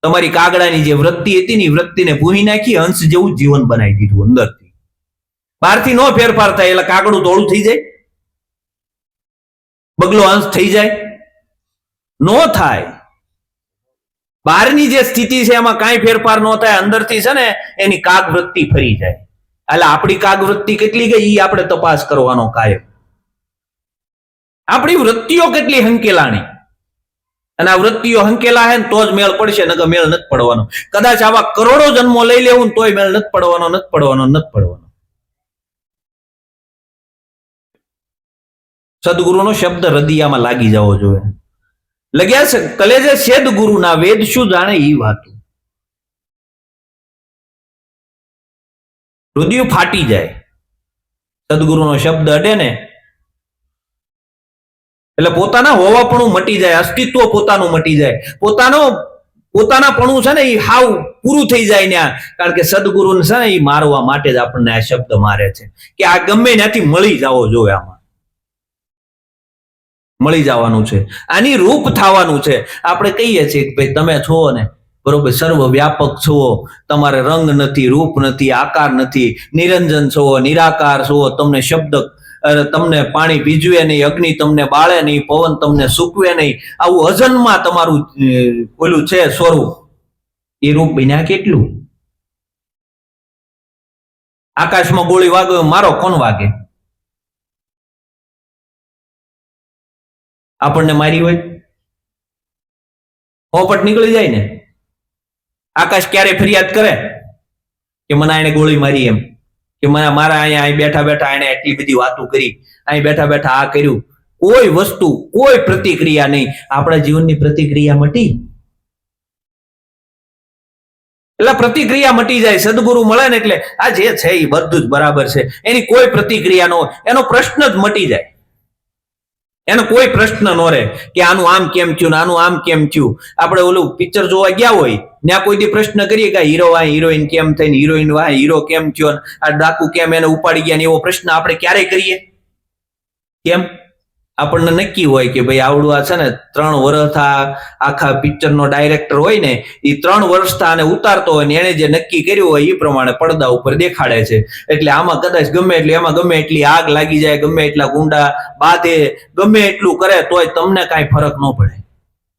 તમારી કાગડાની જે વૃત્તિ હતી ને વૃત્તિને ભૂહી નાખી, હંસ જેવું જીવન બનાવી દીધું અંદરથી. બહારથી નો ફેરફાર થાય એટલે કાગડું તોડું થઈ જાય, બગલો હંસ થઈ જાય? નો થાય. બહારની જે સ્થિતિ છે એમાં કાંઈ ફેરફાર ન થાય, અંદરથી છે ને એની કાગ વૃત્તિ ફરી જાય. એટલે આપણી કાગ વૃત્તિ કેટલી ગઈ એ આપણે તપાસ કરવાનો કાયમ. આપણી વૃત્તિઓ કેટલી હંકેલાણી, અને આ વૃત્તિઓ હંકેલા હે ને તો જ મેળ પડશે, નકર મેળ નથી પડવાનો. કદાચ આવા કરોડો જન્મો લઈ લેવું ને તોય મેળ નથી પડવાનો, નથી પડવાનો, નથી પડવાનો. સદગુરુનો શબ્દ હૃદયમાં લાગી જવો જોઈએ. લગ્યા છે કલેજે સેદ ગુરુના, વેદ શું જાણે ઈ વાતું. હૃદય ફાટી જાય, સદગુરુનો શબ્દ અડે ને એટલે પોતાના હોવાપણું મટી જાય, અસ્તિત્વ પોતાનું મટી જાય, પોતાનાપણું છે ને એ હાવ પૂરું થઈ જાય ને. કારણ કે સદગુરુને છે ને એ મારવા માટે જ આપણને આ શબ્દ મારે છે કે આ ગમે ત્યાંથી મળી જવો જોઈએ, આમાં મળી જવાનું છે, આની રૂપ થવાનું છે. આપણે કહીએ છીએ કે ભાઈ તમે છો ને બરોબર, સર્વ વ્યાપક છો, તમારે રંગ નથી, રૂપ નથી, આકાર નથી, નિરંજન છો, નિરાકાર છો, તમને શબ્દ, તમને પાણી ભીજવે નહીં, અગ્નિ તમને બાળે નહીં, પવન તમને સૂકવે નહીં, આવું અજન્મા તમારું ઓલું છે સ્વરૂપ. એ રૂપ બન્યા કેટલું? આકાશમાં ગોળી વાગે મારો કોણ વાગે? આપણને મારી હોય પોપટ નીકળી જાય ને. આકાશ ક્યારે ફરિયાદ કરે કે મને એને ગોળી મારી, એમ કે મારા અહીંયા અહીં બેઠા બેઠા એને એટલી બધી વાતો કરી, અહીં બેઠા બેઠા આ કર્યું? કોઈ વસ્તુ, કોઈ પ્રતિક્રિયા નહીં. આપણા જીવનની પ્રતિક્રિયા મટી, એટલે પ્રતિક્રિયા મટી જાય. સદગુરુ મળે ને એટલે આ જે છે એ બધું જ બરાબર છે, એની કોઈ પ્રતિક્રિયા ન હોય, એનો પ્રશ્ન જ મટી જાય. એનો કોઈ પ્રશ્ન ન રહે કે આનું આમ કેમ થયું, આનું આમ કેમ થયું. આપણે ઓલું પિક્ચર જોવા ગયા હોય ત્યાં કોઈ દી પ્રશ્ન કરીએ કે હીરો વાય હિરોઈન કેમ થઈને, હિરોઈન વાય હીરો કેમ થયો, આ ડાકુ કેમ એને ઉપાડી ગયા, એવો પ્રશ્ન આપણે ક્યારે કરીએ? કેમ? આપણને નક્કી હોય કે ભાઈ આવડું આ છે ને 3 વર્ષ આખા પિક્ચરનો ડાયરેક્ટર હોય ને એ 3 વર્ષ આને ઉતારતો હોય ને એને જે નક્કી કર્યું હોય એ પ્રમાણે પડદા ઉપર દેખાડે છે. એટલે આમાં કદાચ ગમે એટલે એમાં ગમે એટલી આગ લાગી જાય, ગમે એટલા ગુંડા બાંધે, ગમે એટલું કરે તોય તમને કાંઈ ફરક ન પડે.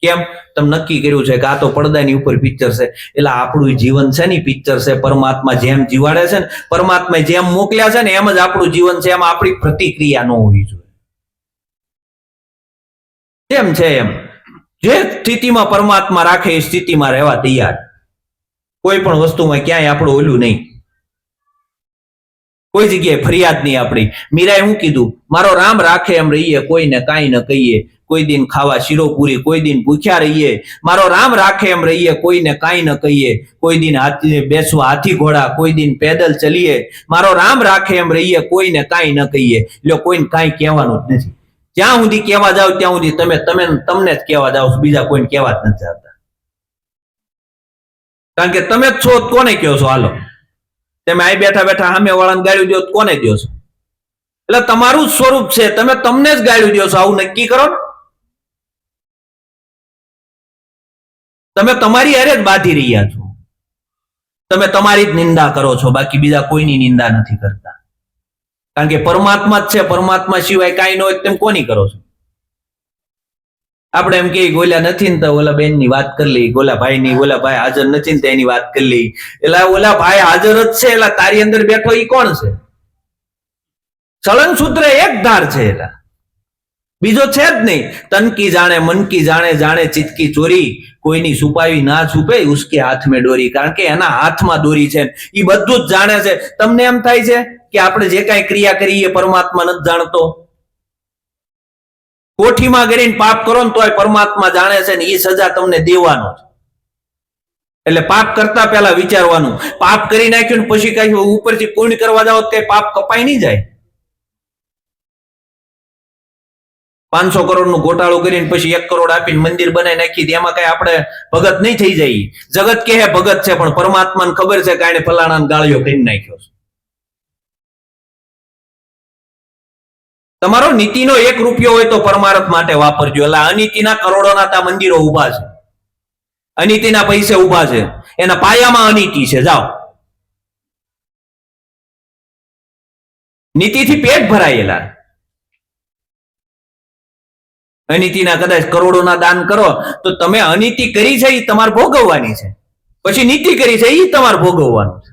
કેમ? તમે નક્કી કર્યું છે કે આ તો પડદાની ઉપર પિક્ચર છે. એટલે આપણું જીવન છે ને પિક્ચર છે. પરમાત્મા જેમ જીવાડે છે ને, પરમાત્મા જેમ મોકલ્યા છે ને એમ જ આપણું જીવન છે. એમાં આપણી પ્રતિક્રિયા ન હોવી જોઈએ. જેમ છે એમ, જે સ્થિતિમાં પરમાત્મા રાખે એ સ્થિતિમાં રહેવા તૈયાર. કોઈ પણ વસ્તુમાં ક્યાંય આપણું ઓલું નહીં. કોઈ જગ્યાએ ફરિયાદ નહીં આપણી. મીરાએ શું કીધું? મારો રામ રાખે એમ રહીએ, કોઈને કાંઈ ન કહીએ. કોઈ દિન ખાવા શીરોપુરી, કોઈ દિન ભૂખ્યા રહીએ. મારો રામ રાખે એમ રહીએ, કોઈને કાંઈ ન કહીએ. કોઈ દિન બેસવા હાથી ઘોડા, કોઈ દિન પેદલ ચલીએ. મારો રામ રાખે એમ રહીએ, કોઈને કાંઈ ન કહીએ. એટલે કોઈને કાંઈ કહેવાનું જ નથી. જ્યાં સુધી કહેવા જાવ ત્યાં સુધી તમને જ કહેવા જાવ, બીજા કોઈને કહેવા જ નથી આવતા. કારણ કે તમે જ છો, કોને કહો છો? હાલો, તમે અહીં બેઠા બેઠા સામે વાળાને ગાળ્યું દો, કોને દો છો? એટલે તમારું જ સ્વરૂપ છે, તમે તમને જ ગાળ્યું દો છો. આવું નક્કી કરો ને. તમે તમારી હારે જ બાંધી રહ્યા છો. તમે તમારી જ નિંદા કરો છો, બાકી બીજા કોઈની નિંદા નથી કરતા. કારણ કે પરમાત્મા જ છે, પરમાત્મા સિવાય કાંઈ ન હોય તેમ કોની કરો છો? આપણે એમ કે ગોલ્યા નથી ને તો ઓલા બેન ની વાત કરી લઈ, ગોલા ભાઈ ની, ઓલા ભાઈ હાજર નથી ને તેની વાત કરી લઈ. એટલે ઓલા ભાઈ હાજર જ છે, એટલે તારી અંદર બેઠો એ કોણ છે? સળંગ સૂત્ર એક ધાર છે, એટલે બીજો છે જ નહીં. તન કી જાણે મન કી જાણે, જાણે ચિત્ત કી ચોરી, કોઈની છુપાવી ના છુપે ઉસકે હાથ મેં ડોરી. કારણ કે એના હાથમાં દોરી છે, એ બધું જ જાણે છે. તમને એમ થાય છે કે આપણે જે કાંઈ ક્રિયા કરીએ પરમાત્મા નથી જાણતો? કોઠીમાં કરીને પાપ કરો ને તોય પરમાત્મા જાણે છે ને એ સજા તમને દેવાનો છે. એટલે પાપ કરતા પહેલા વિચારવાનું. પાપ કરી નાખ્યું ને પછી કઈ ઉપરથી પૂર્ણ કરવા જાવ તે પાપ કપાઈ નહીં જાય? 500 કરોડનું ગોટાળું કરીને પછી 1 કરોડ આપીને મંદિર બનાવી નાખી, એમાં કઈ આપણે ભગત નહીં થઈ જાય? જગત કે ભગત છે, પણ પરમાત્માને ખબર છે કે આને ફલાણાને ગાળિયો કરી નાખ્યો છે. તમારો નીતિનો 1 રૂપિયો હોય તો પરમાર્થ માટે વાપરજો. એટલે અનીતિના કરોડોના તા મંદિરો ઉભા છે, અનીતિના પૈસે ઉભા છે, એના પાયામાં અનીતિ છે. જાઓ, નીતિથી પેટ ભરાયેલા. અનીતિના કદાચ કરોડોના દાન કરો તો તમે અનીતિ કરી છે એ તમારે ભોગવવાની છે, પછી નીતિ કરી છે એ તમારે ભોગવવાનું છે.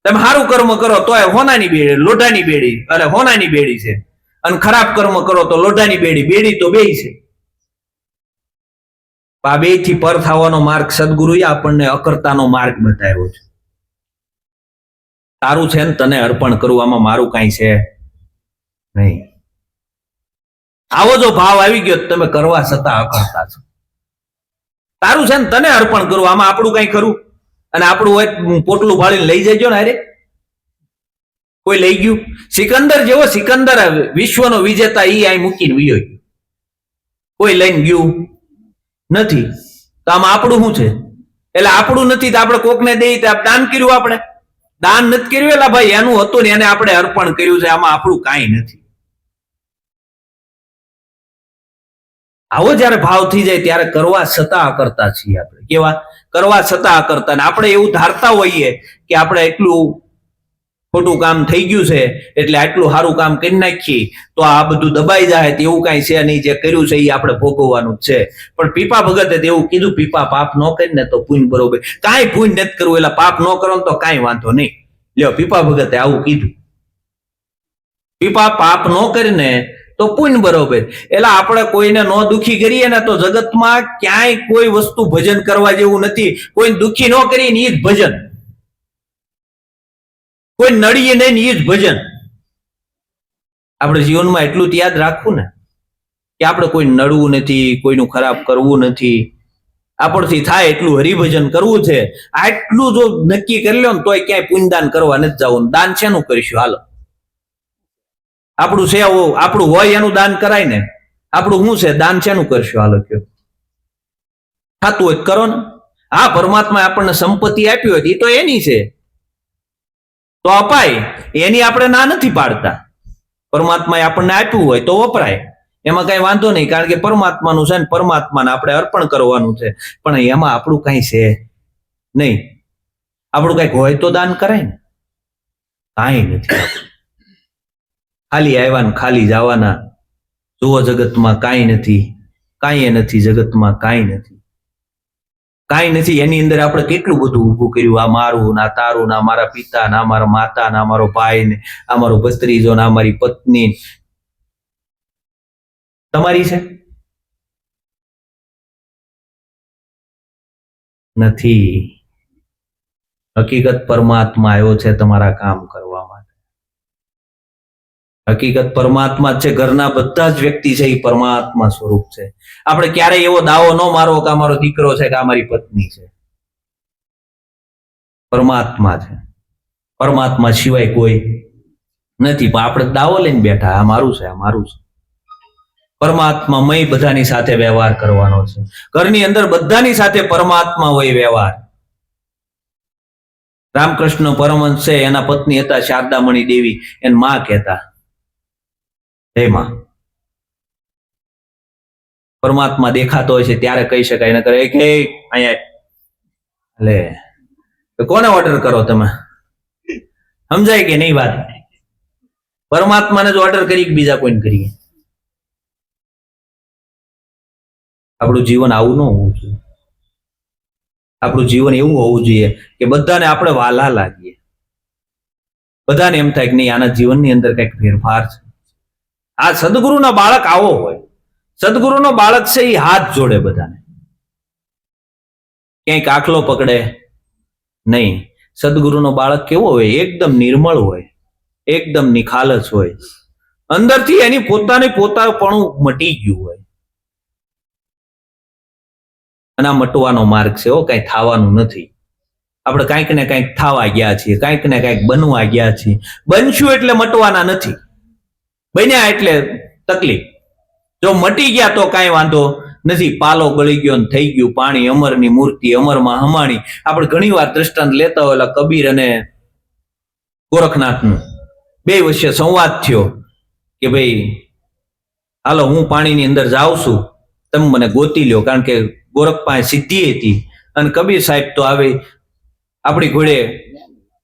તમે સારું કર્મ કરો તો હોનાની બેડી, લોઢાની બેડી, અરે હોનાની બેડી છે, અને ખરાબ કર્મ કરો તો લોઢાની બેડી. બેડી તો બે છે. આ બે થી પર થવાનો માર્ગ સદગુરુએ આપણને અકર્તાનો માર્ગ બતાવ્યો છે. તારું છે ને તને અર્પણ કરવું, આમાં મારું કાંઈ છે નહીં. આવો જો ભાવ આવી ગયો તમે કરવા છતાં અકર્તા છો. તારું છે ને તને અર્પણ કરવું, આમાં આપણું કઈ ખરું? અને આપણું હોય પોટલું ભાળીને લઈ જજો ને. અરે કોઈ લઈ ગયું? સિકંદર જેવો સિકંદર વિશ્વનો વિજેતા ઈ અહીં મૂકીને વિયો ગયો, કોઈ લઈને ગયું નથી. તો આમાં આપણું શું છે? એટલે આપણું નથી તો આપણે કોકને દઈ તો દાન કર્યું? આપણે દાન નથી કર્યું. એટલે ભાઈ એનું હતું ને એને આપણે અર્પણ કર્યું છે, આમાં આપણું કાંઈ નથી. આવો જયારે ભાવ થઈ જાય ત્યારે કરવા છતાં અકર્તા છીએ આપણે. કેવા? કરવા છતાં અકર્તા. આપણે એવું ધારતા હોઈએ કે આપણે એટલું ખોટું કામ થઈ ગયું છે એટલે આટલું સારું કામ કરી નાખીએ તો આ બધું દબાઈ જાય. એવું કાંઈ છે નહીં. જે કર્યું છે એ આપણે ભોગવવાનું જ છે. પણ પીપા ભગતે એવું કીધું, પીપા પાપ ન કરીને તો પુણ્ય બરોબર. કાંઈ પુણ્ય નથી કરવું, એટલે પાપ ન કરો તો કાંઈ વાંધો નહીં. લ્યો, પીપા ભગતે આવું કીધું. પીપા પાપ ન કરીને તો પુણ્ય બરોબર. એટલે આપણે કોઈને ન દુખી કરીએ ને તો જગતમાં ક્યાંય કોઈ વસ્તુ ભજન કરવા જેવું નથી. કોઈ દુખી ન કરીએ ને એ જ ભજન, કોઈ નડીએ નહીં એ જ ભજન. આપણે જીવનમાં એટલું જ યાદ રાખવું ને કે આપણે કોઈ નડવું નથી, કોઈનું ખરાબ કરવું નથી. આપણથી થાય એટલું હરિભજન કરવું છે. આટલું જો નક્કી કરી લો ને તોય ક્યાંય પુણ્યદાન કરવા નથી જવું. દાન શેનું કરીશું? હાલો, આપણું છે આપણું હોય એનું દાન કરાય ને. આપણું શું છે? દાન શેનું કરશું? હાલો કયો, થતું હોય કરો ને. હા, પરમાત્મા આપણને સંપત્તિ આપી હોય એ તો એની છે તો અપાય, એની આપણે ના નથી પાડતા. પરમાત્માએ આપણને આપ્યું હોય તો વપરાય, એમાં કઈ વાંધો નહીં. કારણ કે પરમાત્માનું છે ને પરમાત્માને આપણે અર્પણ કરવાનું છે. પણ એમાં આપણું કઈ છે નહીં. આપણું કઈક હોય તો દાન કરાય ને. કાંઈ નથી. ખાલી આવ્યા ને ખાલી જવાના. જુઓ, જગતમાં કાંઈ નથી, કાંઈ નથી જગતમાં, કાંઈ નથી, કાંઈ નથી. એની અંદર આપણે કેટલું બધું ઊભું કર્યું. આ મારું, ના તારું, ના મારા પિતા, ના મારા માતા, ના મારો ભાઈ, ને આ મારો ભત્રીજો, ના મારી પત્ની. તમારી છે? નથી. હકીકત પરમાત્મા આવ્યો છે તમારા કામ કરવા માટે. હકીકત પરમાત્મા જ છે. ઘરના બધા જ વ્યક્તિ છે એ પરમાત્મા સ્વરૂપ છે. આપણે ક્યારેય એવો દાવો ન મારવો કે આ મારો દીકરો છે કે આ મારી પત્ની છે. પરમાત્મા છે. પરમાત્મા સિવાય કોઈ નથી. પણ આપણે દાવો લઈને બેઠા આ મારું છે, આ મારું છે. પરમાત્મામય બધાની સાથે વ્યવહાર કરવાનો છે. ઘરની અંદર બધાની સાથે પરમાત્મા હોય વ્યવહાર. રામકૃષ્ણ પરમહંસ છે, એના પત્ની હતા શારદામણી દેવી, એને માં કહેતા. હે માં. પરમાત્મા દેખાતો હોય છે ત્યારે કહી શકાય, ન કરે કે અહીંયા લે કોને ઓર્ડર કરો તમે? સમજાય કે નહીં વાત? પરમાત્માને જ ઓર્ડર કરી બીજા કોઈને કરીએ? આપણું જીવન આવું ન હોવું જોઈએ. આપણું જીવન એવું હોવું જોઈએ કે બધાને આપણે વાલા લાગીએ. બધાને એમ થાય કે નહીં આના જીવનની અંદર કંઈક ફેરફાર છે. આ સદગુરુનો બાળક આવો હોય. સદગુરુનો બાળક છે એ હાથ જોડે બધાને, ક્યાંય કાખલો પકડે નહીં. સદગુરુનો બાળક કેવો હોય? એકદમ નિર્મળ હોય, એકદમ નિખાલસ હોય, અંદરથી એની પોતાપણું મટી ગયું હોય. અને આ મટવાનો માર્ગ છે. કઈ થવાનું નથી. આપણે કાંઈક ને કાંઈક થવા ગયા છીએ, કાંઈક ને કાંઈક બનવા ગયા છીએ. બનશું એટલે મટવાના નથી, બન્યા એટલે તકલીફ. જો મટી ગયા તો કાંઈ વાંધો નથી. પાલો ગળી ગયો ને થઈ ગયું પાણી. અમરની મૂર્તિ અમરમાં હમાણી. આપણે ઘણી વાર દ્રષ્ટાંત લેતા હોય કબીર અને ગોરખનાથનું બે વચ્ચે સંવાદ થયો કે ભાઈ હાલો હું પાણીની અંદર જાઉં છું, તમે મને ગોતી લ્યો. કારણ કે ગોરખ પાસે સિદ્ધિ હતી અને કબીર સાહેબ તો આવે આપણી ઘોડે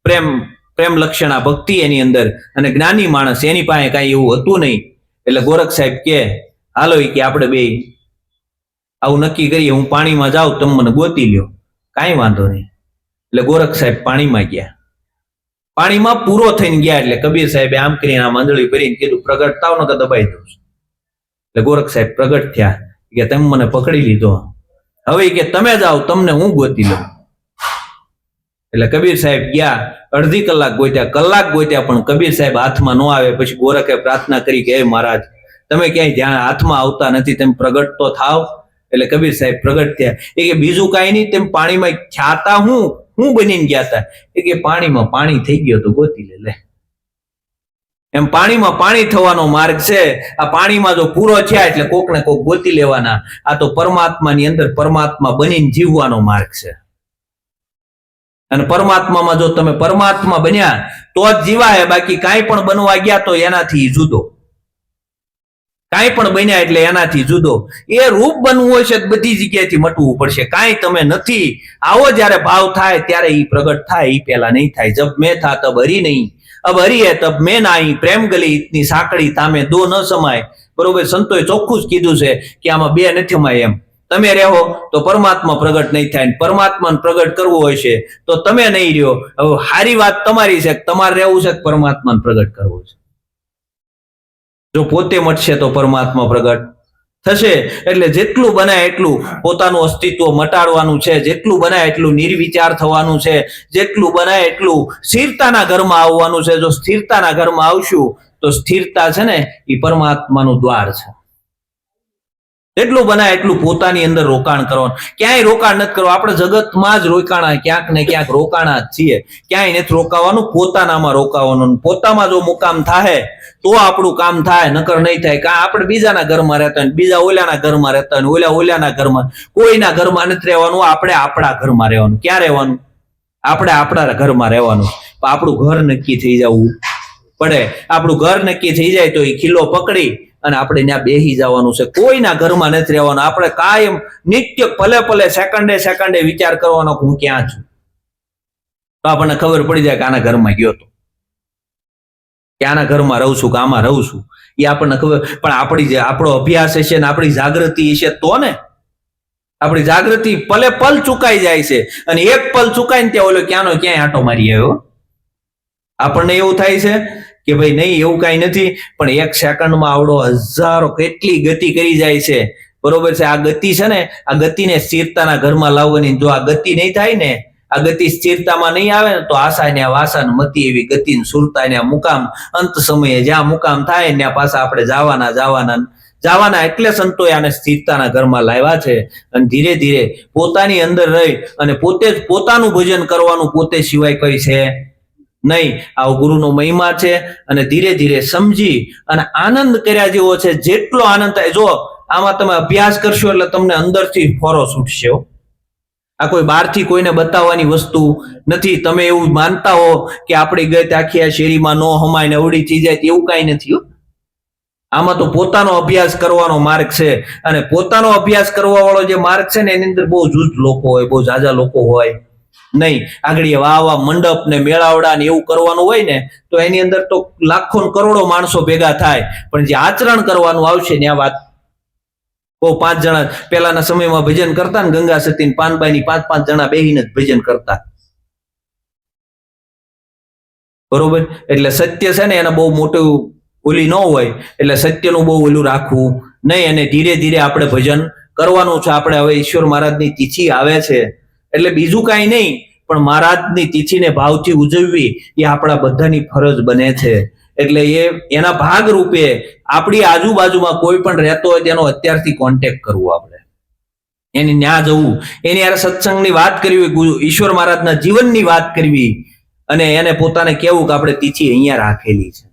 પ્રેમ લક્ષણા ભક્તિ એની અંદર, અને જ્ઞાની માણસ એની પાસે કાંઈ એવું હતું નહીં. એટલે ગોરખ સાહેબ કે હાલો કે આપણે બે આવું નક્કી કરીએ, હું પાણીમાં જાઉં, તમે મને ગોતી લ્યો. કાંઈ વાંધો નહીં. એટલે ગોરખ સાહેબ પાણીમાં ગયા. પાણીમાં પૂરો થઈને ગયા એટલે કબીર સાહેબે આમ કરીને આમ આંધળી ભરીને કીધું પ્રગટ થાવ ને કે દબાઈ દઉં. એટલે ગોરખ સાહેબ પ્રગટ થયા કે તમે મને પકડી લીધો, હવે કે તમે જાઓ, તમને હું ગોતી લઉં. એટલે કબીર સાહેબ ગયા. અડધી કલાક ગોત્યા, કલાક ગોત્યા, પણ કબીર સાહેબ હાથમાં ન આવે. પછી ગોરખે પ્રાર્થના કરી કે હે મહારાજ, તમે ક્યાંય ધ્યાન હાથમાં આવતા નથી, તેમ પ્રગટ તો થાવ. એટલે કબીર સાહેબ પ્રગટ થયા. એ કે બીજું કાંઈ નહીં, તેમ પાણીમાં ખ્યાતા હું બનીને ગયા હતા. એ કે પાણીમાં પાણી થઈ ગયો તો ગોતી લે. એમ પાણીમાં પાણી થવાનો માર્ગ છે. આ પાણીમાં જો પૂરો થયા એટલે કોક ને કોક ગોતી લેવાના. આ તો પરમાત્માની અંદર પરમાત્મા બનીને જીવવાનો માર્ગ છે. અને પરમાત્મામાં જો તમે પરમાત્મા બન્યા તો જ જીવાય. બાકી કાંઈ પણ બનવા ગયા તો એનાથી જુદો, કાંઈ પણ બન્યા એટલે એનાથી જુદો. એ રૂપ બનવું હોય છે બધી જગ્યાએથી મટવું પડશે. કાંઈ તમે નથી. આવો જયારે ભાવ થાય ત્યારે એ પ્રગટ થાય, એ પેલા નહીં થાય. જબ મેં થા તબ હરી નહીં, અબ હરી હે તબ મેં નાઈ, પ્રેમ ગલી ઇતની સાંકડી તામે દો ન સમાય. બરોબર, સંતોએ ચોખ્ખું જ કીધું છે કે આમાં બે નથી સમાય. એમ તમે રહો તો પરમાત્મા પ્રગટ નહીં થાય, પરમાત્માને પ્રગટ કરવું હોય છે તો તમે નહીં રહ્યો. હવે સારી વાત તમારી છે, તમારે રહેવું છે, પરમાત્માને પ્રગટ કરવું છે. જો પોતે મટશે તો પરમાત્મા પ્રગટ થશે. એટલે જેટલું બનાય એટલું પોતાનું અસ્તિત્વ મટાડવાનું છે, જેટલું બનાય એટલું નિર્વિચાર થવાનું છે, જેટલું બનાય એટલું સ્થિરતાના ઘરમાં આવવાનું છે. જો સ્થિરતાના ઘરમાં આવશું તો સ્થિરતા છે ને એ પરમાત્માનું દ્વાર છે. એટલું બનાય એટલું પોતાની અંદર રોકાણ કરવાનું. ક્યાંય રોકાણ નથી કરવું. આપણે જગતમાં જ રોકાણા, ક્યાંક ને ક્યાંક રોકાણા જ છીએ. ક્યાંય નથી રોકાવાનું, પોતાનામાં રોકાવાનું. પોતામાં જો મુકામ થાય તો આપણું કામ થાય, નકર નહીં થાય. કાં આપણે બીજાના ઘરમાં રહેતા હોય, બીજા ઓલાના ઘરમાં રહેતા હોય, ઓલાના ઘરમાં. કોઈના ઘરમાં નથી રહેવાનું, આપણે આપણા ઘરમાં રહેવાનું. ક્યાં રહેવાનું? આપણે આપણા ઘરમાં રહેવાનું. આપણું ઘર નક્કી થઈ જવું પડે. આપણું ઘર નક્કી થઈ જાય તો એ ખીલો પકડી અને આપણે ત્યાં બેસી જવાનું છે. કોઈના ઘરમાં નથી રહેવાનું. આપણે કાયમ નિત્ય પલે સેકન્ડે વિચાર કરવાનો કે હું ક્યાં છું. તો આપણને ખબર પડી જાય કે આના ઘરમાં ગયો તો, કે આના ઘરમાં રહું છું, કે આમાં રહું છું. એ આપણને ખબર. પણ આપણો અભ્યાસ હશે ને આપણી જાગૃતિ હશે તો ને. આપણી જાગૃતિ પલ ચુકાઈ જાય છે, અને એક પલ ચુકાય ને ત્યાં ઓલો ક્યાંય આંટો મારી આવ્યો. આપણને એવું થાય છે કે ભાઈ નહીં, એવું કઈ નથી. પણ એક સેકન્ડમાં આવડો હજારો કેટલી ગતિ કરી જાય છે. બરોબર છે. આ ગતિ છે ને, આ ગતિને સ્થિરતાના ઘરમાં લાવવાની. જો આ ગતિ નહીં થાય ને, આ ગતિ સ્થિરતામાં નહીં આવે ને તો આશા ને વાસા ને મતી એવી ગતિ ને સુરતા ને મુકામ અંત સમયે જ્યાં મુકામ થાય ત્યાં પાછા આપણે જવાના એટલે સંતોએ આને સ્થિરતાના ઘરમાં લાવ્યા છે અને ધીરે ધીરે પોતાની અંદર રહી અને પોતે જ પોતાનું ભજન કરવાનું, પોતે સિવાય કઈ છે નહીં. આવો ગુરુનો મહિમા છે અને ધીરે ધીરે સમજી અને આનંદ કર્યા જેવો છે. જેટલો આનંદ થાય, જો આમાં તમે અભ્યાસ કરશો એટલે તમને અંદરથી ફોરો છૂટશે. આ કોઈ બહારથી કોઈને બતાવવાની વસ્તુ નથી. તમે એવું માનતા હો કે આપણી ગત આખી આ શેરીમાં નો હમાય ને અવળી ચી જાય, એવું કઈ નથી. આમાં તો પોતાનો અભ્યાસ કરવાનો માર્ગ છે અને પોતાનો અભ્યાસ કરવા વાળો જે માર્ગ છે ને એની અંદર બહુ જૂજ લોકો હોય, બહુ ઝાઝા લોકો હોય નહીં. આગળ વાવા મંડપ ને મેળાવડા ને એવું કરવાનું હોય ને તો એની અંદર તો લાખો કરોડો માણસો ભેગા થાય, પણ જે આચરણ કરવાનું આવશે ને આ વાત બહુ 5 જણા પેલાના સમયમાં ભજન કરતા ને ગંગા સતી ને પાનબાઈ ની 5-5 જણા બેહીને જ ભજન કરતા. બરોબર, એટલે સત્ય છે ને એને બહુ મોટું ઓલી ન હોય એટલે સત્યનું બહુ ઓલું રાખવું નહીં અને ધીરે ધીરે આપણે ભજન કરવાનું છે. આપણે હવે ઈશ્વર મહારાજની તિથિ આવે છે એટલે બીજું કાંઈ નહીં પણ મહારાજની તિથિને ભાવથી ઉજવવી એ આપણા બધાની ફરજ બને છે. એટલે એના ભાગ રૂપે આપણી આજુબાજુમાં કોઈ પણ રહેતો હોય તેનો અત્યારથી કોન્ટેક્ટ કરવો, આપણે એની ન્યા જવું, એની યાર સત્સંગની વાત કરવી, ઈશ્વર મહારાજના જીવનની વાત કરવી અને એને પોતાને કેવું કે આપણે તિથિ અહીંયા રાખેલી છે.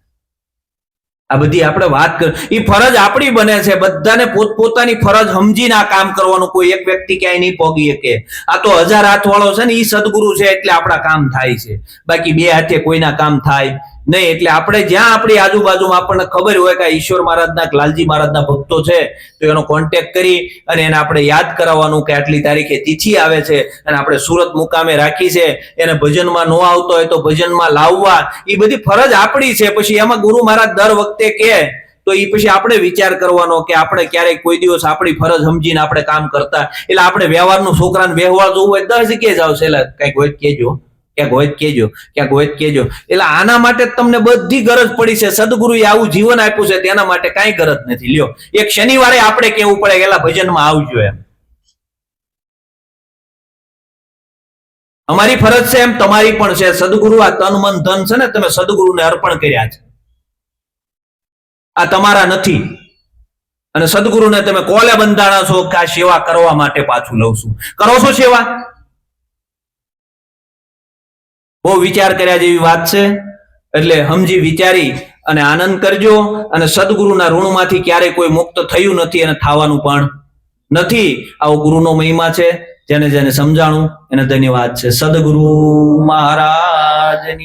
આ બધી આપણે વાત કર, એ ફરજ આપણી બને છે. બધાને પોતપોતાની ફરજ સમજીને આ કામ કરવાનું. કોઈ એક વ્યક્તિ ક્યાંય નહીં પોગી શકે. આ તો 1000 હાથ વાળો છે ને એ સદગુરુ છે એટલે આપણા કામ થાય છે, બાકી 2 હાથે કોઈના કામ થાય નહીં. એટલે આપણે જ્યાં આપણી આજુબાજુમાં આપણને ખબર હોય કે ઈશ્વર મહારાજના લાલજી મહારાજના ભક્તો છે તો એનો કોન્ટેક્ટ કરી અને એને આપણે યાદ કરાવવાનું કે આટલી તારીખે તિથિ આવે છે અને આપણે સુરત મુકામે રાખી છે. એને ભજનમાં ન આવતો હોય તો ભજનમાં લાવવા, એ બધી ફરજ આપણી છે. પછી એમાં ગુરુ મહારાજ દર વખતે કહે તો એ પછી આપણે વિચાર કરવાનો કે આપણે ક્યારેક કોઈ દિવસ આપણી ફરજ સમજીને આપણે કામ કરતા. એટલે આપણે વ્યવહારનું છોકરાને વ્યવહાર જોવું હોય 10 જગ્યાએ જાવ છે, એટલે કઈક હોય કેજો, ક્યાંક હોય કેજો. એટલે આના માટે તમને બધી ગરજ પડી છે. સદગુરુએ આવું જીવન આપ્યું છે તેના માટે કઈ ગરજ નથી. લ્યો, એક શનિવારે આપણે કેવું પડે એલા ભજનમાં આવજો એમ. અમારી ફરજ છે એમ તમારી પણ છે. સદગુરુ આ તન મન ધન છે ને તમે સદગુરુને અર્પણ કર્યા છે, આ તમારા નથી. અને સદગુરુને તમે કોલે બંધાણા છો કે આ સેવા કરવા માટે પાછું લઉં છું. કરો છો સેવા? બહુ વિચાર કર્યા જેવી વાત છે. એટલે સમજી વિચારી અને આનંદ કરજો. અને સદગુરુના ઋણમાંથી ક્યારેય કોઈ મુક્ત થયું નથી અને થવાનું પણ નથી. આવો ગુરુનો મહિમા છે. જેને જેને સમજાણું એને ધન્યવાદ છે. સદગુરુ મહારાજની